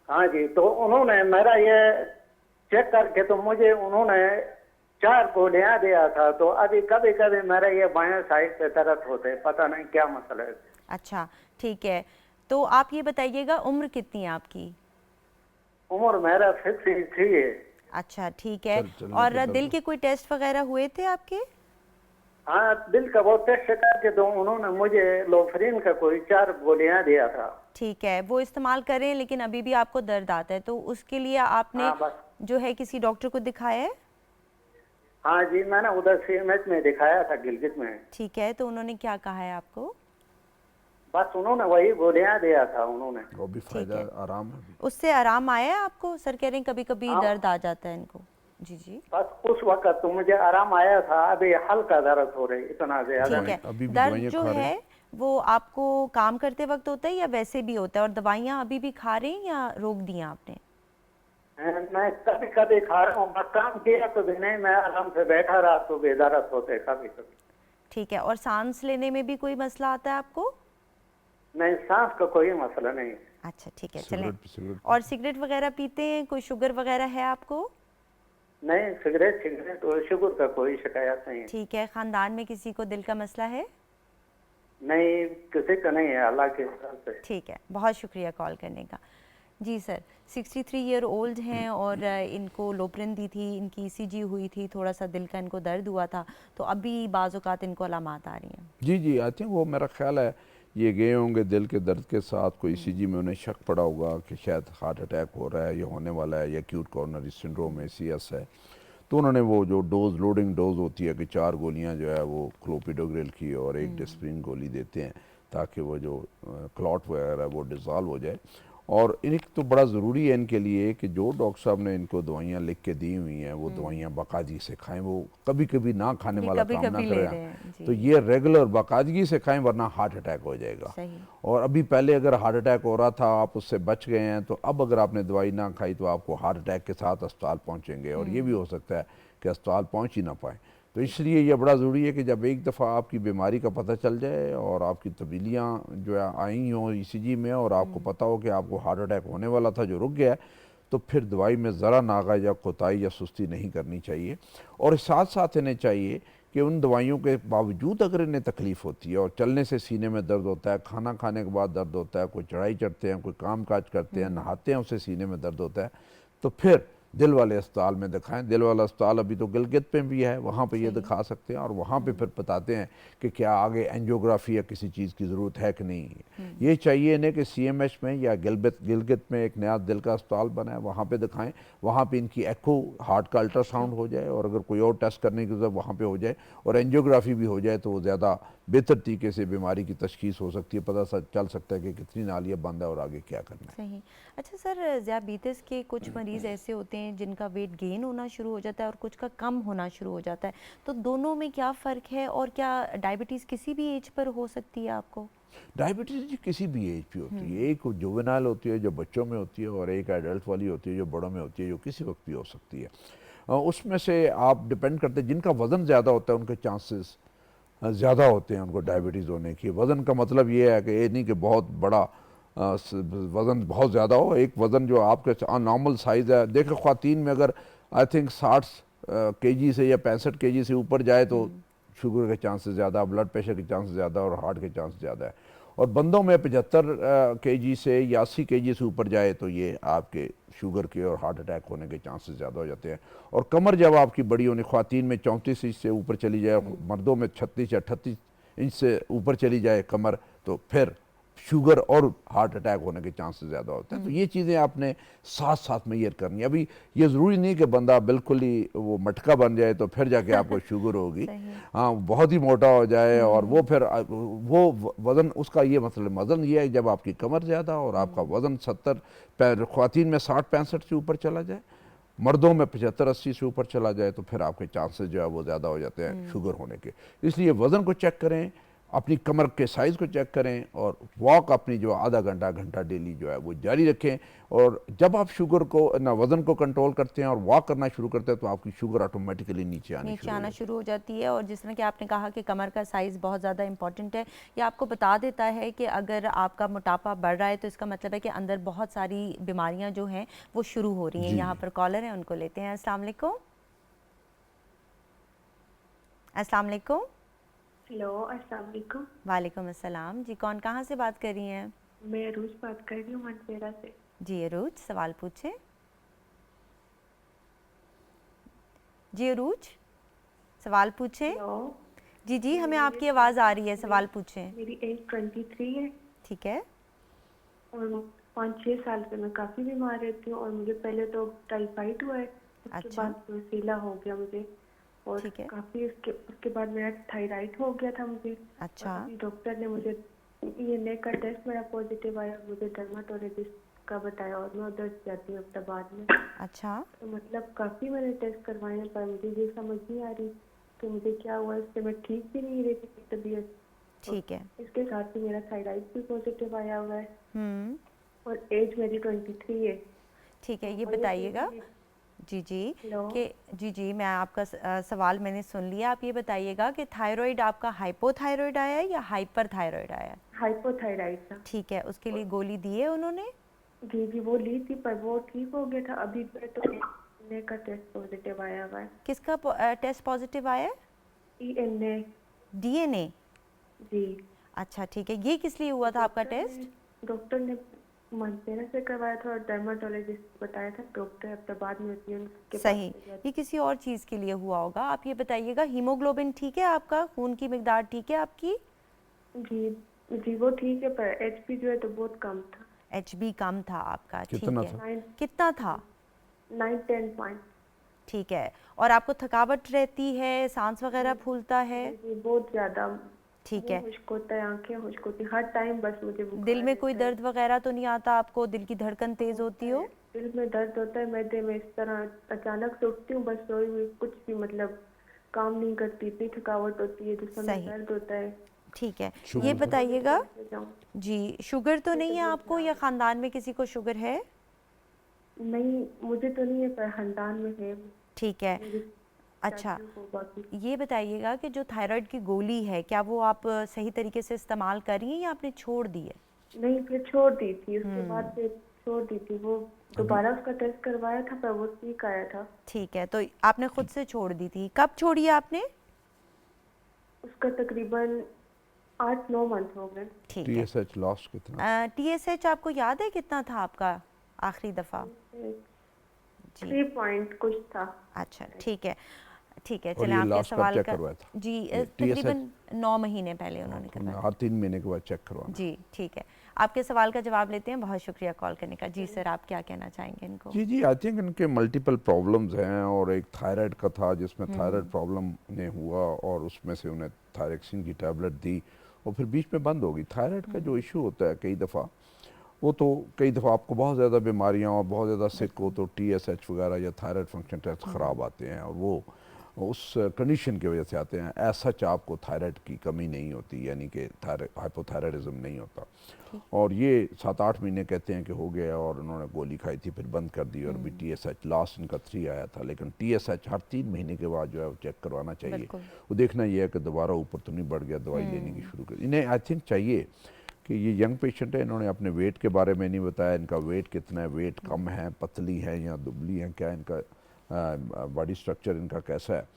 हाँ जी, तो उन्होंने मेरा ये चेक करके तो मुझे उन्होंने 4 गोलियां दिया था। तो अभी कभी कभी मेरा ये बाएं साइड पे दर्द होते, पता नहीं क्या मसला है। अच्छा, ठीक है, तो आप ये बताइएगा उम्र कितनी है आपकी? उम्र मेरा 63 है। अच्छा, ठीक है। चलने और के दिल के कोई टेस्ट वगैरह हुए थे आपके? हाँ, दिल का वो टेस्ट करके तो उन्होंने मुझे लोफरीन का कोई 4 गोलियां दिया था। ठीक है, वो इस्तेमाल करें, लेकिन अभी भी आपको दर्द आता है, तो उसके लिए आपने हाँ, बस। जो है किसी डॉक्टर को दिखाया है? हाँ जी, मैंने उधर CMH में दिखाया था गिलगित में। ठीक है, तो उन्होंने क्या कहा है आपको? बस उन्होंने वही गोलियां दिया था उन्होंने। वो भी फायदा, आराम है। उससे आराम आया है आपको? सर कह रहे हैं कभी कभी हाँ। दर्द आ जाता है इनको। जी जी, बस उस वक्त तो मुझे आराम आया था, अभी हल्का दर्द हो रही, इतना ज्यादा ठीक नहीं। है। अभी भी दर्द दवाइयाँ जो खा रहे है वो आपको काम करते वक्त होता है या वैसे भी होता है? और दवाइयाँ अभी भी खा रहे हैं या रोक दी हैं आपने? मैं कभी कभी खा रहा हूँ, बस काम किया तो भी नहीं, मैं आराम से बैठा रहा तो भी दर्द होते कभी कभी। ठीक है, और सांस लेने में भी कोई मसला आता है आपको? नहीं, सांस का कोई मसला नहीं। अच्छा, ठीक है, चलें। सिगरेट और सिगरेट वगैरह पीते हैं? कोई शुगर वगैरह है आपको? नहीं, सिगरेट और शुगर का कोई शिकायत नहीं है। ठीक है, खानदान में किसी को दिल का मसला है? नहीं, किसी का नहीं है, अल्लाह के हिसाब से। ठीक है, बहुत शुक्रिया कॉल करने का। जी सर, 63 ईयर ओल्ड हैं और इनको लोपरिन दी थी, इनकी ECG हुई थी, थोड़ा सा दिल का इनको दर्द हुआ था, तो अभी बाज़ औक़ात इनको अलामात आ रही हैं। जी जी, आई थिंक वो मेरा ख्याल है ये गए होंगे दिल के दर्द के साथ, कोई ECG में उन्हें शक पड़ा होगा कि शायद हार्ट अटैक हो रहा है, ये होने वाला है, या एक्यूट कोरोनरी सिंड्रोम है, CS है। तो उन्होंने वो जो लोडिंग डोज होती है कि 4 गोलियां जो है वो क्लोपिडोग्रिल की और 1 डिस्प्रिन गोली देते हैं ताकि वो जो क्लॉट वगैरह है वो डिज़ॉल्व हो जाए। और एक तो बड़ा ज़रूरी है इनके लिए कि जो डॉक्टर साहब ने इनको दवाइयाँ लिख के दी हुई हैं वो दवाइयाँ बाकायदगी से खाएं, वो कभी कभी ना खाने वाला काम ना करें। तो ये रेगुलर बाकायदगी से खाएं, वरना हार्ट अटैक हो जाएगा। और अभी पहले अगर हार्ट अटैक हो रहा था आप उससे बच गए हैं, तो अब अगर आपने दवाई ना खाई तो आपको हार्ट अटैक के साथ अस्पताल पहुँचेंगे और ये भी हो सकता है कि अस्पताल पहुँच ही ना पाएँ। तो इसलिए यह बड़ा ज़रूरी है कि जब एक दफ़ा आपकी बीमारी का पता चल जाए और आपकी तब्दीलियाँ जो है आई हों ECG में और आपको पता हो कि आपको हार्ट अटैक होने वाला था जो रुक गया है, तो फिर दवाई में ज़रा नागा या कोताही या सुस्ती नहीं करनी चाहिए। और साथ साथ इन्हें चाहिए कि उन दवाइयों के बावजूद अगर इन्हें तकलीफ़ होती है और चलने से सीने में दर्द होता है, खाना खाने के बाद दर्द होता है, कोई चढ़ाई चढ़ते हैं, कोई काम काज करते हैं, नहाते हैं, उससे सीने में दर्द होता है, तो फिर दिल वाले अस्पताल में दिखाएं। दिल वाला अस्पताल अभी तो गिलगित पे भी है, वहाँ पे ये दिखा सकते हैं और वहाँ पे फिर बताते हैं कि क्या आगे एंजियोग्राफी या किसी चीज़ की ज़रूरत है कि नहीं। ये चाहिए इन्हें कि CMH में या गिलगित में एक नया दिल का अस्पताल बना है, वहाँ पे दिखाएं, वहाँ पे इनकी एको हार्ट का अल्ट्रासाउंड हो जाए और अगर कोई और टेस्ट करने की ज़रूरत वहाँ पे हो जाए और एंजियोग्राफी भी हो जाए तो वो ज़्यादा बेहतर तरीके से बीमारी की तशखीस हो सकती है, पता चल सकता है कि कितनी नालियाँ बंद है और आगे क्या करना है। सही। अच्छा सर, ज़ियाबीतिस के कुछ मरीज़ ऐसे होते हैं जिनका वेट गेन होना शुरू हो जाता है और कुछ का कम होना शुरू हो जाता है, तो दोनों में क्या फ़र्क है और क्या डायबिटीज़ किसी भी एज पर हो सकती है आपको? डायबिटीज़ किसी भी एज पे होती है, एक जुवेनाइल होती है जो बच्चों में होती है और एक एडल्ट वाली होती है जो बड़ों में होती है, जो किसी वक्त भी हो सकती है। उसमें से आप डिपेंड करते हैं, जिनका वज़न ज़्यादा होता है उनके चांसेस ज़्यादा होते हैं उनको डायबिटीज़ होने की। वज़न का मतलब ये है कि ये नहीं कि बहुत बड़ा वज़न बहुत ज़्यादा हो, एक वज़न जो आपके नॉर्मल साइज़ है। देखो ख़वातीन में अगर आई थिंक 60 केजी से या 65 केजी से ऊपर जाए तो शुगर के चांसेस ज़्यादा, ब्लड प्रेशर के चांसेस ज़्यादा और हार्ट के चांसेस ज़्यादा है। और बंदों में 75 केजी से या 80 केजी से ऊपर जाए तो ये आपके शुगर के और हार्ट अटैक होने के चांसेस ज़्यादा हो जाते हैं। और कमर जब आपकी बड़ी होने, ख़वातीन में 34 इंच से ऊपर चली जाए, मर्दों में 36 या 38 इंच से ऊपर चली जाए कमर, तो फिर शुगर और हार्ट अटैक होने के चांसेस ज़्यादा होते हैं। तो ये चीज़ें आपने साथ साथ में ये करनी है। अभी ये ज़रूरी नहीं कि बंदा बिल्कुल ही वो मटका बन जाए तो फिर जाके आपको शुगर होगी। हाँ, बहुत ही मोटा हो जाए और वो फिर वो वज़न उसका ये मतलब वज़न ये है जब आपकी कमर ज़्यादा और आपका वज़न 70 ख़वातीन में 60-65 से ऊपर चला जाए, मर्दों में 75-80 से ऊपर चला जाए तो फिर आपके चांसेस जो है वो ज़्यादा हो जाते हैं शुगर होने के। इसलिए वज़न को चेक करें, अपनी कमर के साइज़ को चेक करें और वॉक अपनी जो आधा घंटा डेली जो है वो जारी रखें। और जब आप शुगर को ना वज़न को कंट्रोल करते हैं और वॉक करना शुरू करते हैं तो आपकी शुगर ऑटोमेटिकली नीचे आना शुरू हो जाती है। और जिस तरह कि आपने कहा कि कमर का साइज़ बहुत ज़्यादा इंपॉर्टेंट है, ये आपको बता देता है कि अगर आपका मोटापा बढ़ रहा है तो इसका मतलब है कि अंदर बहुत सारी बीमारियां जो हैं वो शुरू हो रही हैं। यहाँ पर कॉलर है, उनको लेते हैं। अस्सलाम वालेकुम। अस्सलाम वालेकुम। हेलो, अस्सलाम वालेकुम। वालेकुम अस्सलाम जी, कौन कहाँ से बात कर रही हैं? मैं अरूज बात कर रही हूँ मनसेरा से। जी अरूज, सवाल पूछें। जी अरूज, सवाल पूछें। हेलो जी जी, हमें आपकी आवाज़ आ रही है, सवाल पूछें। मेरी एज 23 है ठीक है। और 5-6 साल से मैं काफ़ी बीमार रहती हूँ और मुझे पहले तो टाइफाइड हुआ है, उसके अच्छा। बाद रोसीला हो गया मुझे और ठीक है। काफ़ी उसके बाद मेरा थायराइड हो गया था मुझे। अच्छा। और अभी डॉक्टर ने मुझे ये नेक का टेस्ट मेरा पॉजिटिव आया, मुझे डर्माटोलॉजिस्ट का बताया और मैं उधर जाती हूँ अहमदाबाद में। अच्छा। तो मतलब काफ़ी मैंने टेस्ट करवाए हैं पर मुझे ये समझ नहीं आ रही कि मुझे क्या हुआ। इससे मैं ठीक भी नहीं रहती तबीयत। ठीक है। इसके साथ ही मेरा थायराइड भी पॉजिटिव आया हुआ है हम्म। और एज मेरी 23 है। ठीक है, ये बताइएगा। जी जी कि जी जी, मैं आपका सवाल मैंने सुन लिया। आप ये बताइएगा कि थायराइड आपका हाइपोथायराइड आया है या हाइपर थायराइड आया है? हाइपोथायराइड था। ठीक है, उसके लिए गोली दी है उन्होंने? जी जी, वो ली थी पर वो ठीक हो गया था। अभी तो ने का टेस्ट पॉजिटिव आया हुआ है। किसका टेस्ट पॉजिटिव आया है? DNA। DNA। जी। अच्छा ठीक है, ये किस लिए हुआ था आपका टेस्ट? डॉक्टर ने मनसेरा से करवाया था और डर्माटोलॉजिस्ट बताया था, डॉक्टर अहमदाबाद में होती है उनके पास। सही, ये किसी और चीज़ के लिए हुआ होगा। आप ये बताइएगा, हीमोग्लोबिन ठीक है आपका? खून की मिकदार ठीक है आपकी? जी जी, वो ठीक है पर HP जो है तो बहुत कम था। HB कम था आपका? ठीक कितना है। था? कितना था? 9-10 पॉइंट। ठीक है। और आपको थकावट रहती है, सांस वगैरह फूलता है? जी बहुत ज़्यादा। ठीक है। खुश्क होता है, आंखें खुश्क होती हर टाइम, बस मुझे दिल में कोई दर्द वगैरह तो नहीं आता आपको? दिल की धड़कन तेज होती हो? दिल में दर्द होता है, मैदे में इस तरह अचानक से उठती हूँ, बस सोई हुई कुछ भी मतलब काम नहीं करती, इतनी थकावट होती है, जिसमें दर्द होता है। ठीक है, ये बताइएगा जी, शुगर तो नहीं है आपको या खानदान में किसी को शुगर है? नहीं, मुझे तो नहीं है पर खानदान में है। ठीक है। अच्छा, ये बताइएगा कि जो थायराइड की गोली है, क्या वो आप सही तरीके से इस्तेमाल कर रही हैं या आपने छोड़ दी है? नहीं, फिर छोड़ दी थी, उसके बाद फिर छोड़ दी थी। वो दोबारा उसका टेस्ट करवाया था पर वो ठीक आया था। ठीक है, तो आपने खुद से छोड़ दी थी, कब छोड़ी आपने? उसका तकरीबन 8-9 मंथ हो गए। ठीक है। टीएसएच लॉस कितना? टीएसएच आपको याद है कितना था आपका आखिरी दफ़ा? 3 पॉइंट कुछ था। अच्छा, ठीक है, ठीक है। और चलें ये आपके लास्ट कब सवाल चेक का करवाया था? जी ये तकरीबन 9 महीने पहले उन्होंने करवाया। हर 3 महीने के बाद चेक करवाना। जी ठीक है, आपके सवाल का जवाब लेते हैं। बहुत शुक्रिया कॉल करने का। जी सर, आप क्या कहना चाहेंगे इनको? जी जी, आई थिंक इनके मल्टीपल प्रॉब्लम्स हैं और एक थायराइड का था जिसमें थायराइड प्रॉब्लम ने हुआ और उसमें से उन्हें थायरक्सिन की टैबलेट दी और फिर बीच में बंद हो गई। थायराइड का जो इशू होता है कई दफ़ा, वो तो कई दफ़ा आपको बहुत ज़्यादा बीमारियां और बहुत ज़्यादा सिक हो तो टीएसएच वगैरह या थायराइड फंक्शन टेस्ट ख़राब आते हैं और वो उस कंडीशन की वजह से आते हैं। ऐसा आपको थायराइड की कमी नहीं होती, यानी कि हाइपोथायराइडिज्म नहीं होता। और ये 7-8 महीने कहते हैं कि हो गया और उन्होंने गोली खाई थी फिर बंद कर दी और भी टीएसएच लास्ट इनका 3 आया था। लेकिन टीएसएच हर 3 महीने के बाद जो है वो चेक करवाना चाहिए। वो देखना ये है कि दोबारा ऊपर तो नहीं बढ़ गया, दवाई लेने की शुरू कर। इन्हें आई थिंक चाहिए कि ये यंग पेशेंट है, इन्होंने अपने वेट के बारे में नहीं बताया, इनका वेट कितना है, वेट कम है, पतली है या दुबली है, क्या इनका बॉडी स्ट्रक्चर इनका कैसा है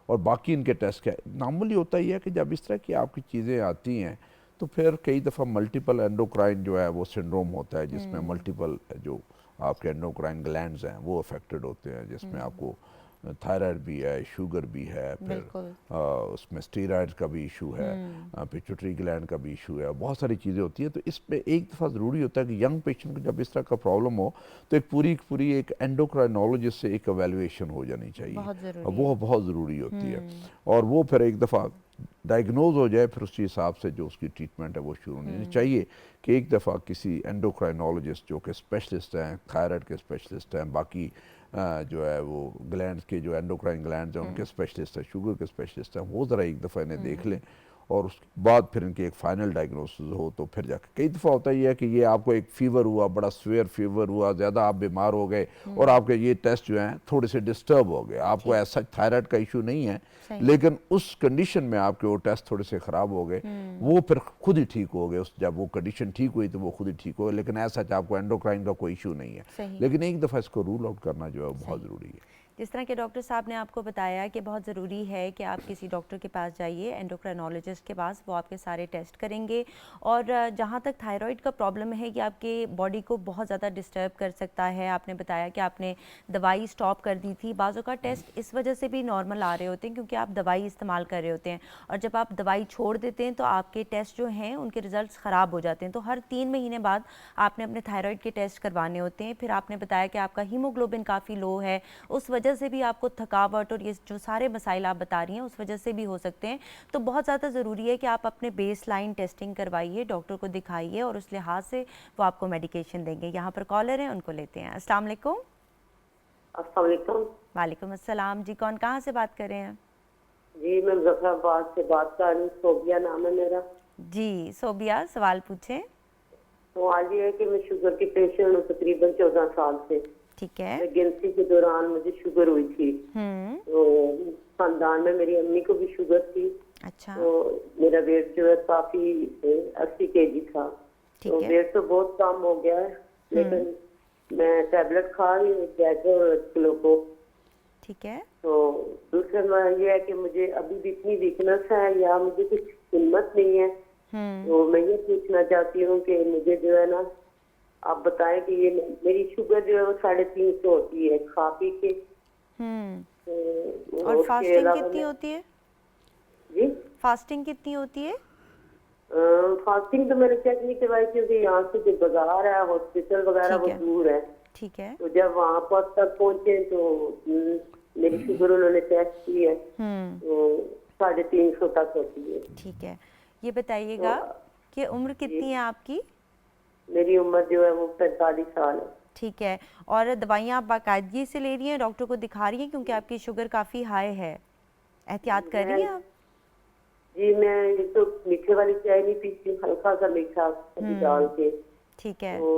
और बाकी इनके टेस्ट क्या है। मामूली होता ही है कि जब इस तरह की आपकी चीज़ें आती हैं तो फिर कई दफ़ा मल्टीपल एंडोक्राइन जो है वो सिंड्रोम होता है जिसमें मल्टीपल जो आपके एंडोक्राइन ग्लैंड्स हैं वो अफेक्टेड होते हैं, जिसमें आपको थायराइड भी है, शुगर भी है, फिर उसमें स्टीरॉयड का भी इशू है, पिट्यूटरी ग्लैंड का भी इशू है, बहुत सारी चीज़ें होती हैं। तो इस पे एक दफ़ा ज़रूरी होता है कि यंग पेशेंट को जब इस तरह का प्रॉब्लम हो तो एक पूरी एक एंडोक्राइनोलॉजिस्ट से एक एवेल्युएशन हो जानी चाहिए और वो बहुत ज़रूरी होती है। और वो फिर एक दफ़ा डायग्नोज हो जाए फिर उसी हिसाब से जो उसकी ट्रीटमेंट है वो शुरू होनी चाहिए कि एक दफ़ा किसी एंडोक्राइनोलॉजिस्ट जो कि स्पेशलिस्ट हैं, थायराइड के स्पेशलिस्ट हैं, बाकी जो है वो ग्लैंड्स के जो एंडोक्राइन ग्लैंड्स हैं उनके स्पेशलिस्ट हैं, शुगर के स्पेशलिस्ट हैं, वो ज़रा एक दफ़ा इन्हें देख लें और उसके बाद फिर इनकी एक फाइनल डायग्नोसिस हो तो फिर जाकर। कई दफ़ा होता ही है कि ये आपको एक फ़ीवर हुआ, बड़ा स्वेयर फीवर हुआ, ज़्यादा आप बीमार हो गए और आपके ये टेस्ट जो हैं थोड़े से डिस्टर्ब हो गए, आपको ऐसा थायराइड का इशू नहीं है लेकिन उस कंडीशन में आपके वो टेस्ट थोड़े से ख़राब हो गए, वो फिर खुद ही ठीक हो गए। उस जब वो कंडीशन ठीक हुई तो वो खुद ही ठीक हो गए, लेकिन ऐसा आपको एंडोक्राइन का कोई इशू नहीं है। लेकिन एक दफ़ा इसको रूल आउट करना जो है बहुत ज़रूरी है। जिस तरह के डॉक्टर साहब ने आपको बताया कि बहुत ज़रूरी है कि आप किसी डॉक्टर के पास जाइए, एंडोक्राइनोलॉजिस्ट के पास, वो आपके सारे टेस्ट करेंगे। और जहाँ तक थायराइड का प्रॉब्लम है कि आपके बॉडी को बहुत ज़्यादा डिस्टर्ब कर सकता है, आपने बताया कि आपने दवाई स्टॉप कर दी थी। बाज़ों का टेस्ट इस वजह से भी नॉर्मल आ रहे होते हैं क्योंकि आप दवाई इस्तेमाल कर रहे होते हैं और जब आप दवाई छोड़ देते हैं तो आपके टेस्ट जो हैं उनके रिजल्ट्स ख़राब हो जाते हैं। तो हर 3 महीने बाद आपने अपने थायराइड के टेस्ट करवाने होते हैं। फिर आपने बताया कि आपका हीमोग्लोबिन काफ़ी लो है, उस वजह से भी आपको थकावट और ये जो सारे मसाइल आप बता रही हैं उस वजह से भी हो सकते हैं। तो बहुत ज़्यादा ज़रूरी है कि आप अपने बेस लाइन टेस्टिंग करवाइए, डॉक्टर को दिखाइए और उस लिहाज से वो आपको मेडिकेशन देंगे। यहाँ पर कॉलर हैं, उनको लेते हैं। अस्सलाम वालेकुम। वालेकुम अस्सलाम जी, कौन कहाँ से बात कर रहे हैं? जी मैं मुजफ्फराबाद से बात कर रही हूँ, सोबिया नाम है मेरा। जी सोबिया, सवाल पूछें। सवाल ये है कि मैं शुगर की पेशेंट हूँ तकरीबन 14 साल से। ठीक है। प्रेगनेंसी के दौरान मुझे शुगर हुई थी। तो खानदान में मेरी अम्मी को भी शुगर थी। अच्छा। तो मेरा वेट जो है काफी 80 kg था। तो वेट तो बहुत कम हो गया है लेकिन मैं टैबलेट खा रही हूँ किलो को। ठीक है। तो दूसरा ये है कि मुझे अभी भी इतनी वीकनेस है या मुझे कुछ हिम्मत नहीं है। तो मैं ये पूछना चाहती हूँ कि मुझे जो है ना आप बताएं कि ये मेरी शुगर जो है वो 350 होती है खा पी के। और फास्टिंग कितनी होती है? जी फास्टिंग कितनी होती है? फास्टिंग तो मैंने चेक नहीं करवाई क्योंकि यहाँ से जो बाजार है हॉस्पिटल वगैरह वो दूर है। ठीक है। तो जब वहाँ पर तक पहुँचे तो मेरी शुगर उन्होंने टेस्ट की है तो 350 तक होती है। ठीक है, ये बताइएगा कि उम्र कितनी है आपकी? मेरी उम्र जो है वो 45 साल है। ठीक है, और दवाइयाँ आप बाकायदगी से ले रही हैं, डॉक्टर को दिखा रही हैं क्योंकि आपकी शुगर काफ़ी हाई है, एहतियात कर रही हैं आप? जी मैं तो मीठे वाली चाय नहीं पीती, हल्का सा मीठा डाल के। ठीक है। तो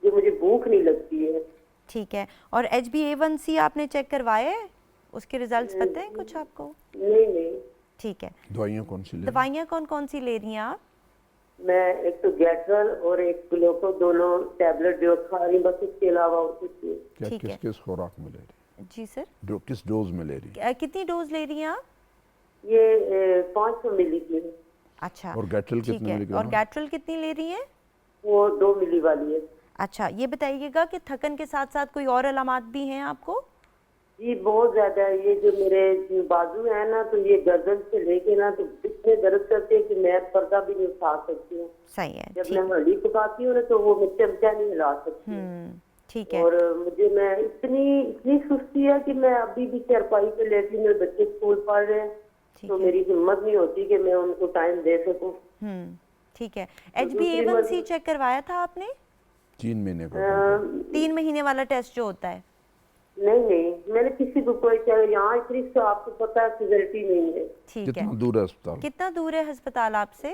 ये मुझे भूख नहीं लगती है। ठीक है, और HbA1c आपने चेक करवाया है? उसके रिजल्ट्स पता हैं कुछ आपको? नहीं। ठीक है। दवाइयाँ कौन सी ले? दवाइयाँ कौन कौन सी ले रही हैं आप? मैं एक तो गैट्रल और एक ग्लूको दोनों टैबलेट जो खा रही, बस इसके अलावा और कुछ नहीं। क्या ठीक किस है। किस खुराक में ले रही जी सर, किस डोज में ले रही कितनी डोज ले रही हैं आप? ये 500 मिली की है, अच्छा, और गैट्रल ठीक कितने है। मिलीग्राम? और गैट्रल कितनी ले रही हैं? वो 2 मिली वाली है। अच्छा, ये बताइएगा कि थकन के साथ साथ कोई और अलामात भी हैं आपको? जी बहुत ज्यादा है। ये जो मेरे बाजू है ना, तो ये गर्दन से लेके ना तो इतने दर्द करते हैं कि मैं पर्दा भी नहीं उठा सकती हूँ। सही है, जब ठीक। मैं हंडी पकाती हूँ ना तो वो मैं चमचा नहीं हिला सकती हूँ। ठीक है। और मुझे मैं इतनी इतनी सुस्ती है कि मैं अभी भी चारपाई पे लेटी, मेरे बच्चे स्कूल पढ़ रहे हैं, ठीक तो है। मेरी हिम्मत नहीं होती कि मैं उनको टाइम दे सकूं। ठीक है। दूसरी HbA1c चेक करवाया था आपने? 3 महीने का? 3 महीने वाला टेस्ट जो होता है। नहीं, मैंने किसी को कोई यहाँ इतनी तो आपको पता है फैसिलिटी नहीं है। ठीक कितना है। दूर है अस्पताल? कितना दूर है अस्पताल आपसे?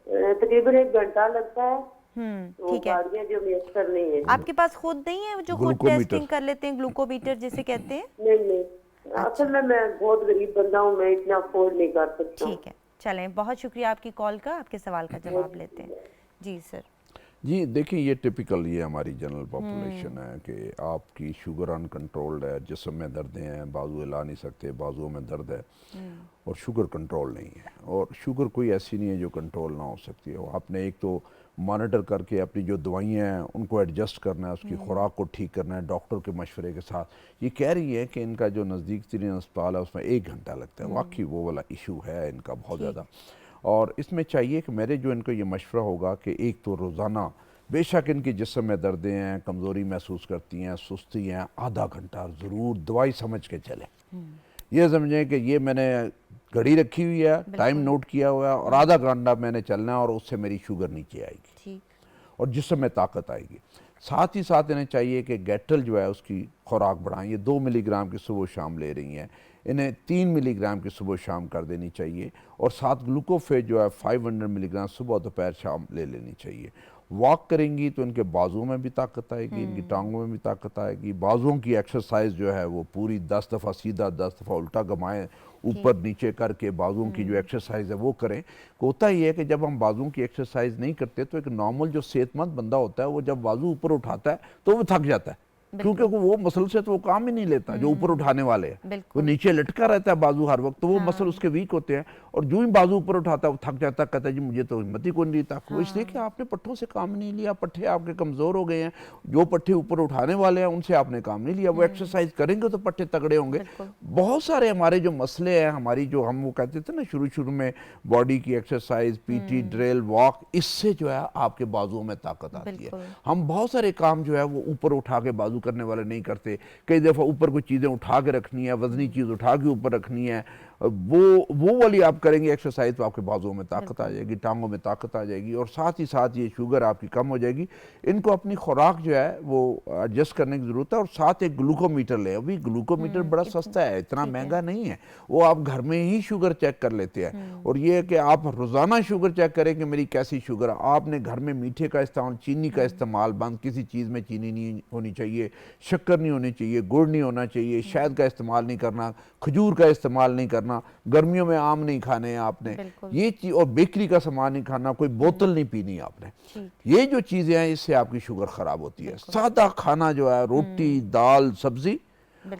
तकरीबन 1 घंटा लगता है। तो ठीक है। गाड़ियाँ जो मुयस्सर नहीं है। आपके पास खुद नहीं है जो खुद ग्लूकोमीटर। टेस्टिंग कर लेते हैं, ग्लूकोमीटर जिसे कहते हैं? नहीं, असल में मैं बहुत गरीब बंदा हूँ, मैं इतना अफोर्ड नहीं कर सकता। ठीक है, चलें, बहुत शुक्रिया आपकी कॉल का। आपके सवाल का जवाब लेते हैं। जी सर। जी देखिए, ये टिपिकल ये हमारी जनरल पॉपुलेशन है कि आपकी शुगर अनकंट्रोल्ड है, जिस्म में दर्दें हैं, बाजू हिला नहीं सकते, बाजुओं में दर्द है, और शुगर कंट्रोल नहीं है। और शुगर कोई ऐसी नहीं है जो कंट्रोल ना हो सकती है। आपने एक तो मॉनिटर करके अपनी जो दवाइयाँ हैं उनको एडजस्ट करना है, उसकी खुराक को ठीक करना है डॉक्टर के मशवरे के साथ। ये कह रही है कि इनका जो नज़दीक तरीन अस्पताल है उसमें 1 घंटा लगता है। वाकई वो वाला इशू है इनका बहुत ज़्यादा। और इसमें चाहिए कि मेरे जो इनको ये मशवरा होगा कि एक तो रोज़ाना, बेशक इनके जिस्म में दर्दें हैं, कमज़ोरी महसूस करती हैं, सुस्ती हैं, आधा घंटा ज़रूर दवाई समझ के चलें। ये समझें कि ये मैंने घड़ी रखी हुई है, टाइम नोट किया हुआ है, और आधा घंटा मैंने चलना है और उससे मेरी शुगर नीचे आएगी ठीक। और जिस्म में ताकत आएगी। साथ ही साथ इन्हें चाहिए कि गैट्रल जो है उसकी खुराक बढ़ाएं। ये 2 मिलीग्राम की सुबह शाम ले रही हैं, इन्हें 3 मिलीग्राम की सुबह शाम कर देनी चाहिए। और साथ ग्लूकोफेज जो है 500 मिलीग्राम सुबह दोपहर शाम ले लेनी चाहिए। वॉक करेंगी तो इनके बाजुओं में भी ताकत आएगी, इनकी टांगों में भी ताकत आएगी। बाजुओं की एक्सरसाइज जो है वो पूरी 10 दफ़ा सीधा, 10 दफ़ा उल्टा घुमाएं, ऊपर नीचे करके बाजुओं की जो एक्सरसाइज है वो करें। होता ही है कि जब हम बाजुओं की एक्सरसाइज नहीं करते तो एक नॉर्मल जो सेहतमंद बंदा होता है वो जब बाजू ऊपर उठाता है तो वो थक जाता है, क्योंकि वो मसल से तो वो काम ही नहीं लेता जो ऊपर उठाने वाले हैं। वो नीचे लटका रहता है बाजू हर वक्त, तो वो मसल उसके वीक होते हैं, और जो ही बाजू ऊपर उठाता है वो थक जाता है, कहता है जी मुझे तो हिम्मत ही कोई नहीं था। वो इसलिए कि आपने पट्ठों से काम नहीं लिया, पट्ठे आपके कमज़ोर हो गए हैं। जो पट्ठे ऊपर उठाने वाले हैं उनसे आपने काम नहीं लिया। वो एक्सरसाइज करेंगे तो पट्ठे तगड़े होंगे। बहुत सारे हमारे जो मसले हैं, हमारी जो हम वो कहते थे ना शुरू में, बॉडी की एक्सरसाइज, PT, ड्रिल, वॉक, इससे जो है आपके बाजुओं में ताकत आती है। हम बहुत सारे काम जो है वो ऊपर उठा के बाजू करने वाले नहीं करते। कई दफ़ा ऊपर कोई चीज़ें उठा के रखनी है, वजनी चीज़ उठा के ऊपर रखनी है, वो वाली आप करेंगे एक्सरसाइज तो आपके बाजुओं में ताकत आ जाएगी, टांगों में ताकत आ जाएगी, और साथ ही साथ ये शुगर आपकी कम हो जाएगी। इनको अपनी खुराक जो है वो एडजस्ट करने की ज़रूरत है। और साथ एक ग्लूकोमीटर ले। अभी ग्लूकोमीटर बड़ा सस्ता है, इतना महंगा नहीं है, वो आप घर में ही शुगर चेक कर लेते हैं। और ये कि आप रोज़ाना शुगर चेक करें कि मेरी कैसी शुगर है। आपने घर में मीठे का इस्तेमाल, चीनी का इस्तेमाल बंद, किसी चीज़ में चीनी नहीं होनी चाहिए, शक्कर नहीं होनी चाहिए, गुड़ नहीं होना चाहिए, शहद का इस्तेमाल नहीं करना, खजूर का इस्तेमाल नहीं करना, गर्मियों में आम नहीं खाने हैं आपने, ये चीज, और बेकरी का सामान नहीं खाना, कोई बोतल नहीं पीनी आपने। ये जो चीजें हैं इससे आपकी शुगर खराब होती है। सादा खाना जो है, रोटी, दाल, सब्जी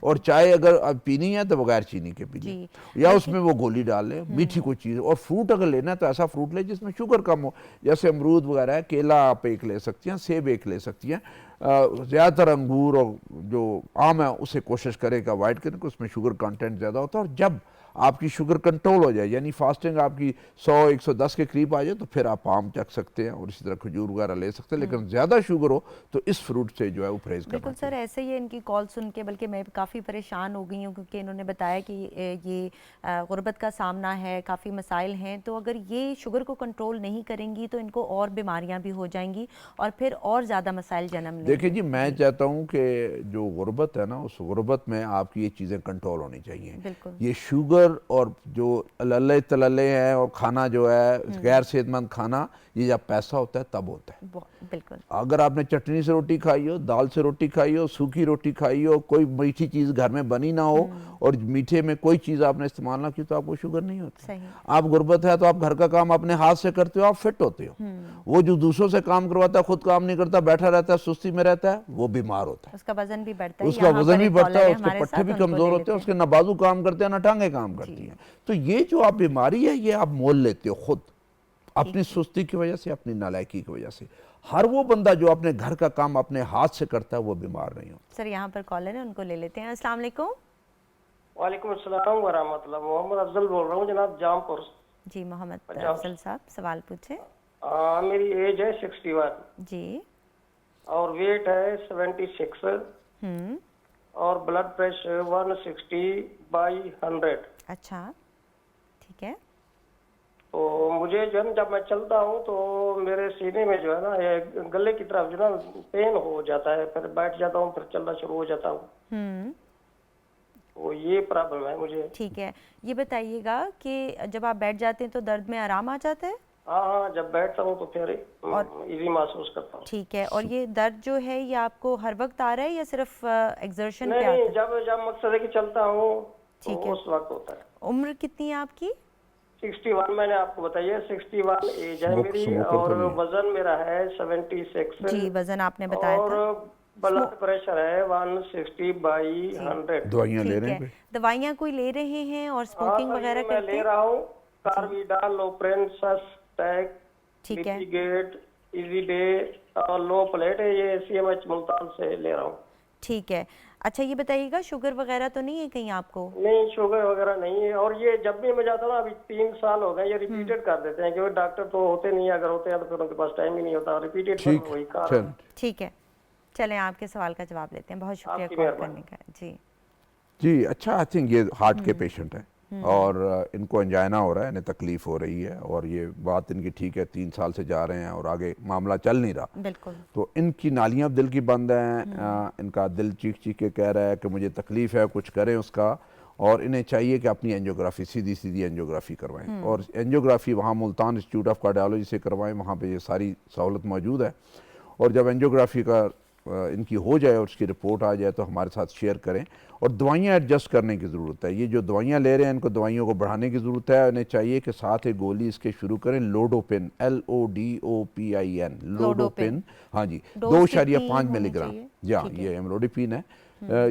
और चाय अगर अब पीनी है तो बगैर चीनी के पीनी, या उसमें वो गोली डाल लें, मीठी कोई चीज़। और फ्रूट अगर लेना है तो ऐसा फ्रूट ले जिसमें शुगर कम हो, जैसे अमरूद वगैरह है, केला आप एक ले सकती हैं, सेब एक ले सकती हैं। ज़्यादातर अंगूर और जो आम है उसे कोशिश करें कि अवॉइड करें, कि उसमें शुगर कंटेंट ज़्यादा होता है। और जब आपकी शुगर कंट्रोल हो जाए, यानी फास्टिंग आपकी 100-110 के करीब आ जाए, तो फिर आप आम चख सकते हैं और इसी तरह खजूर वगैरह ले सकते हैं। लेकिन ज़्यादा शुगर हो तो इस फ्रूट से जो है वो परहेज करना बिल्कुल सर, ऐसे ही इनकी कॉल सुन के बल्कि मैं काफ़ी परेशान हो गई हूँ, क्योंकि इन्होंने बताया कि ये गुर्बत का सामना है, काफ़ी मसाइल हैं। तो अगर ये शुगर को कंट्रोल नहीं करेंगी तो इनको और बीमारियाँ भी हो जाएंगी और फिर और ज़्यादा मसाइल जन्म लेंगे। देखिए जी, मैं चाहता हूँ कि जो गुर्बत है ना, उस गुर्बत में आपकी ये चीज़ें कंट्रोल होनी चाहिए। ये शुगर शुगर और जो लल्ले तलल्ले हैं और खाना जो है गैर सेहतमंद खाना, ये जब पैसा होता है तब होता है। बिल्कुल। अगर आपने चटनी से रोटी खाई हो, दाल से रोटी खाई हो, सूखी रोटी खाई हो, कोई मीठी चीज़ घर में बनी ना हो और मीठे में कोई चीज़ आपने इस्तेमाल ना की, तो आपको शुगर नहीं होती। सही। आप गुर्बत है तो आप घर का काम अपने हाथ से करते हो, आप फिट होते हो। वो जो दूसरों से काम करवाता है, खुद काम नहीं करता, बैठा रहता है, सुस्ती में रहता है, वो बीमार होता है, उसका वजन भी बढ़ता है, उसका यहाँ वजन पर भी एक बढ़ता कॉलर है, है उसके हमारे पट्टे साथ, भी उनको कमजोर ले होते हैं, लेते उसके ना बाजू काम करते हैं ना टांगे काम करती हैं। तो ये जो आप बीमारी है, ये आप मोल लेते हो खुद, अपनी सुस्ती की वजह से, अपनी नालायकी की वजह से। हर वो बंदा जो अपने घर का काम अपने हाथ से करता है, वो बीमार नहीं होता। सर यहाँ पर कॉलर है, उनको ले लेते हैं। अस्सलाम वालेकुम। वालेकुम अस्सलाम व रहमतुल्लाह। मोहम्मद अफजल बोल रहा हूँ जनाब, जामपुर। जी मोहम्मद पंजाब। अफजल साहब, सवाल पूछे। मेरी एज है 61 जी। और वेट है 76 और ब्लड प्रेशर 160/100। अच्छा, ठीक है। तो मुझे जो है जब मैं चलता हूँ तो मेरे सीने में जो है ना, ये गले की तरफ जो है ना पेन हो जाता है, फिर बैठ जाता हूँ, फिर चलना शुरू हो जाता हूँ। तो ये प्रॉब्लम है मुझे। ठीक है, ये बताइएगा कि जब आप बैठ जाते हैं तो दर्द में आराम आ जाता है? हाँ, जब बैठता हूँ तो फिर इजी महसूस करता हूँ। ठीक है, और ये दर्द जो है ये आपको हर वक्त आ रहा है या सिर्फ एक्सर्शन पे आता नहीं, है? जब मकसद है कि चलता हूँ तो ठीक है। उस वक्त होता है। उम्र कितनी है आपकी? 61 मैंने आपको बताइए, 61 एज है मेरी और वजन मेरा है 76। जी, वजन आपने बताया और था। ब्लड प्रेशर है 160/100। दवाइयाँ ले ठीक रहे है, हैं? दवाइयाँ कोई ले रहे हैं और स्मोकिंग वगैरह मैं करते ले हैं? रहा हूँ, कार्बिडाल, लोप्रेन, सस्टैक, ठीक है। लिपिगेट, इजी डे और लो प्लेट है, ये CMH मुल्तान से ले रहा हूँ। ठीक है। अच्छा, ये बताइएगा शुगर वगैरह तो नहीं है कहीं आपको? नहीं, शुगर वगैरह नहीं है। और ये जब भी मैं जाता हूँ ना, अभी 3 साल हो गए, ये रिपीटेड कर देते हैं, क्योंकि डॉक्टर तो होते नहीं, अगर होते हैं तो फिर उनके पास टाइम ही नहीं होता। रिपीटेड पर ठीक, वही कारण। चल ठीक है, चलें आपके सवाल का जवाब लेते हैं। बहुत शुक्रिया आपकी कॉल मेहरबानी। करने का। जी जी, अच्छा, आई थिंक ये हार्ट के पेशेंट हैं और इनको अंजाइना हो रहा है, इन्हें तकलीफ हो रही है और ये बात इनकी ठीक है, 3 साल से जा रहे हैं और आगे मामला चल नहीं रहा। बिल्कुल। तो इनकी नालियाँ दिल की बंद हैं, इनका दिल चीख चीख के कह रहा है कि मुझे तकलीफ है, कुछ करें उसका, और इन्हें चाहिए कि अपनी एंजियोग्राफी, सीधी सीधी एंजियोग्राफी करवाएं। और एंजियोग्राफी वहाँ मुल्तान इंस्टीट्यूट ऑफ कार्डियोलॉजी से करवाएं, वहाँ पे ये सारी सहूलत मौजूद है। और जब एंजियोग्राफी का इनकी हो जाए और उसकी रिपोर्ट आ जाए तो हमारे साथ शेयर करें। और दवाइयाँ एडजस्ट करने की ज़रूरत है, ये जो दवाइयाँ ले रहे हैं इनको दवाइयों को बढ़ाने की ज़रूरत है। इन्हें चाहिए कि साथ एक गोली इसके शुरू करें, लोडोपिन, LODOPIN, लोडोपिन। हाँ जी, 2.5 मिलीग्राम। या ये एमलोडिपिन है।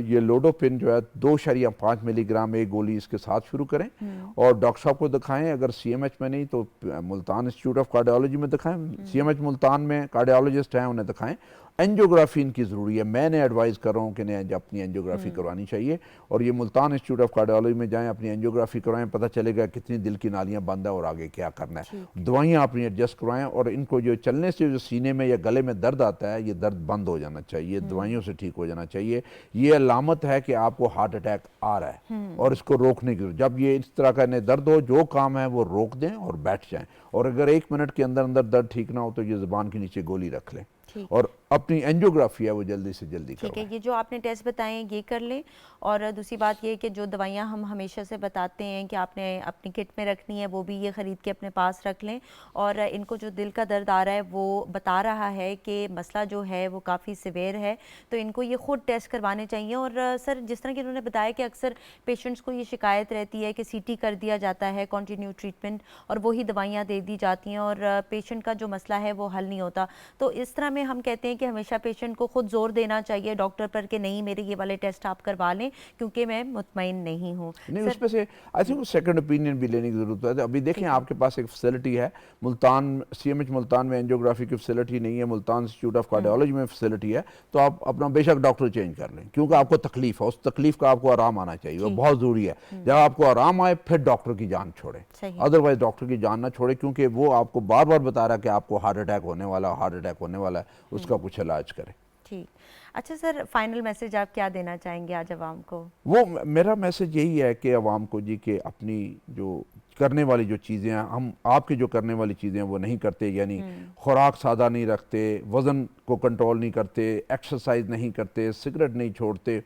ये लोडोपिन जो है 2.5 मिलीग्राम एक गोली इसके साथ शुरू करें और डॉक्टर साहब को दिखाएं। अगर CMH में नहीं तो मुल्तान इंस्टीट्यूट ऑफ कार्डियोलॉजी में दिखाएं, CMH मुल्तान में कार्डियोलॉजिस्ट हैं, उन्हें दिखाएं। एंजियोग्राफी इनकी ज़रूरी है, मैंने एडवाइस कर रहा हूँ कि इन्हें अपनी एंजियोग्राफी करवानी चाहिए और ये मुल्तान इंस्टीट्यूट ऑफ कार्डियोलॉजी में जाएं, अपनी एंजियोग्राफी करवाएं, पता चलेगा कितनी दिल की नालियाँ बंद है और आगे क्या करना है। दवाइयाँ अपनी एडजस्ट करवाएं और इनको जो चलने से जो सीने में या गले में दर्द आता है, ये दर्द बंद हो जाना चाहिए, दवाइयों से ठीक हो जाना चाहिए। ये अलामत है कि आपको हार्ट अटैक आ रहा है और इसको रोकने की जरूरत। जब ये इस तरह का इन्हें दर्द हो, जो काम है वो रोक दें और बैठ जाएं। और अगर 1 मिनट के अंदर अंदर दर्द ठीक ना हो तो ये ज़ुबान के नीचे गोली रख लें और अपनी एंजियोग्राफी है वो जल्दी से जल्दी ठीक है। करवाएं। ये जो आपने टेस्ट बताए ये कर लें। और दूसरी बात ये है कि जो दवाइयाँ हम हमेशा से बताते हैं कि आपने अपनी किट में रखनी है, वो भी ये ख़रीद के अपने पास रख लें। और इनको जो दिल का दर्द आ रहा है वो बता रहा है कि मसला जो है वो काफ़ी सिवियर है, तो इनको ये ख़ुद टेस्ट करवाने चाहिए। और सर, जिस तरह कि उन्होंने बताया कि अक्सर पेशेंट्स को ये शिकायत रहती है कि CT कर दिया जाता है, कॉन्टीन्यू ट्रीटमेंट, और वही दवाइयाँ दे दी जाती हैं और पेशेंट का जो मसला है वो हल नहीं होता। तो इस तरह में हम कहते हैं कि हमेशा पेशेंट को खुद जोर देना चाहिए डॉक्टर पर कि नहीं, मेरे ये वाले टेस्ट आप करवा लें क्योंकि मैं मुतमईन नहीं हूँ। नहीं, उसमें से आई थिंक सेकंड ओपिनियन भी लेने की ज़रूरत है। अभी देखें, आपके पास एक फैसिलिटी है मुल्तान, CMH मुल्तान में एंजियोग्राफी की फैसिलिटी नहीं है, मुल्तान इंस्टीट्यूट ऑफ कार्डियोलॉजी में फैसिलिटी है, तो आप अपना बेशक डॉक्टर चेंज कर लें, क्योंकि आपको तकलीफ है, उस तकलीफ का आपको आराम आना चाहिए, वो बहुत ज़रूरी है। जब आपको आराम आए फिर डॉक्टर की जान छोड़ें, अदरवाइज डॉक्टर की जान ना छोड़ें, क्योंकि वो आपको बार बार बता रहा है कि आपको हार्ट अटैक होने वाला, हार्ट अटैक होने वाला है, उसका कुछ इलाज करें। ठीक। अच्छा सर, फाइनल मैसेज आप क्या देना चाहेंगे आज आवाम को? वो मेरा मैसेज यही है कि आवाम को जी कि अपनी जो करने वाली जो चीज़ें हैं, हम आपकी जो करने वाली चीज़ें हैं वो नहीं करते, यानी खुराक सादा नहीं रखते, वज़न को कंट्रोल नहीं करते, एक्सरसाइज नहीं करते, सिगरेट नहीं छोड़ते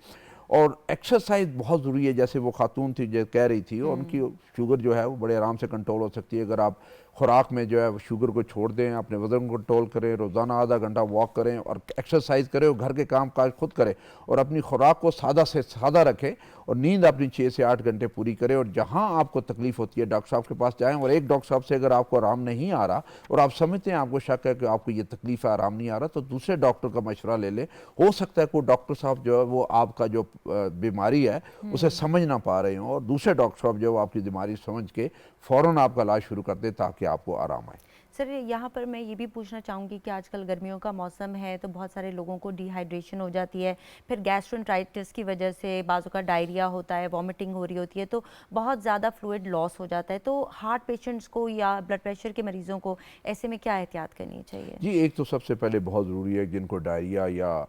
और एक्सरसाइज बहुत ज़रूरी है। जैसे वो खातून थी जो कह रही थी, और उनकी शुगर जो है वो बड़े आराम से कंट्रोल हो सकती है अगर आप खुराक में जो है शुगर को छोड़ दें, अपने वज़न को कंट्रोल करें, रोज़ाना आधा घंटा वॉक करें और एक्सरसाइज करें और घर के काम काज खुद करें और अपनी खुराक को सादा से सादा रखें और नींद अपनी 6 से 8 घंटे पूरी करें। और जहां आपको तकलीफ होती है डॉक्टर साहब के पास जाएं, और एक डॉक्टर साहब से अगर आपको आराम नहीं आ रहा और आप समझते हैं, आपको शक है कि आपको ये तकलीफ है, आराम नहीं आ रहा, तो दूसरे डॉक्टर का मशवरा ले लें। हो सकता है कोई डॉक्टर साहब जो है वो आपका जो बीमारी है उसे समझ ना पा रहे हों और दूसरे डॉक्टर साहब जो आपकी बीमारी समझ के फ़ौरन आपका इलाज शुरू कर दें ताकि आपको आराम आए। सर, यहाँ पर मैं ये भी पूछना चाहूँगी कि आजकल गर्मियों का मौसम है तो बहुत सारे लोगों को डिहाइड्रेशन हो जाती है, फिर गैस्ट्रोएंटेराइटिस की वजह से बाज़ों का डायरिया होता है, वॉमिटिंग हो रही होती है, तो बहुत ज़्यादा फ्लूइड लॉस हो जाता है। तो हार्ट पेशेंट्स को या ब्लड प्रेशर के मरीज़ों को ऐसे में क्या एहतियात करनी चाहिए? जी, एक तो सबसे पहले बहुत ज़रूरी है जिनको डायरिया या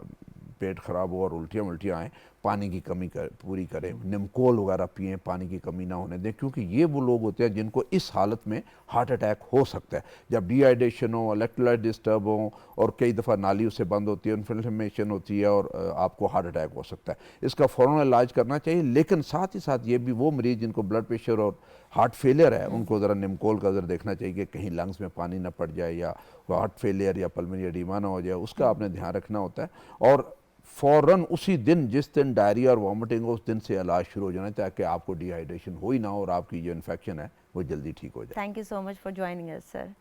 पेट ख़राब हो और उल्टियाँ आएँ, पानी की कमी पूरी करें, निमकोल वगैरह पिएं, पानी की कमी ना होने दें, क्योंकि ये वो लोग होते हैं जिनको इस हालत में हार्ट अटैक हो सकता है। जब डिहाइड्रेशन हो, इलेक्ट्रोलाइट डिस्टर्ब हो और कई दफ़ा नाली उससे बंद होती है, इन्फ्लेमेशन होती है और आपको हार्ट अटैक हो सकता है। इसका फ़ौरन इलाज करना चाहिए, लेकिन साथ ही साथ ये भी वो मरीज़ जिनको ब्लड प्रेशर और हार्ट फेलियर है उनको ज़रा निमकोल का ज़रा देखना चाहिए कि कहीं लंग्स में पानी ना पड़ जाए या हार्ट फेलियर या पल्मोनरी एडीमा ना हो जाए, उसका आपने ध्यान रखना होता है। और फ़ौरन उसी दिन जिस दिन डायरिया और वॉमिटिंग हो उस दिन से इलाज शुरू हो जाना ताकि आपको डिहाइड्रेशन हो ही ना और आपकी जो इन्फेक्शन है वो जल्दी ठीक हो जाए। Thank you so much for joining us sir.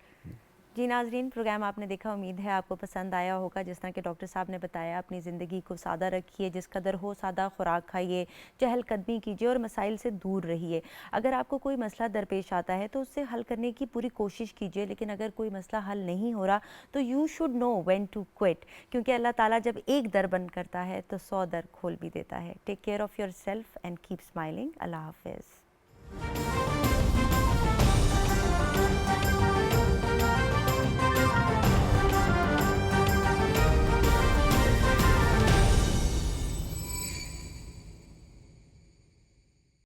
जी नाजरीन, प्रोग्राम आपने देखा, उम्मीद है आपको पसंद आया होगा। जिस तरह के डॉक्टर साहब ने बताया, अपनी ज़िंदगी को सादा रखिए, जिस कदर हो सादा खुराक खाइए, चहलकदमी कीजिए और मसाइल से दूर रहिए। अगर आपको कोई मसला दरपेश आता है तो उससे हल करने की पूरी कोशिश कीजिए, लेकिन अगर कोई मसला हल नहीं हो रहा तो you should know when to quit, क्योंकि अल्लाह ताला जब एक दर बंद करता है तो 100 दर खोल भी देता है। Take care of your self and keep smiling. अल्लाह हाफिज़।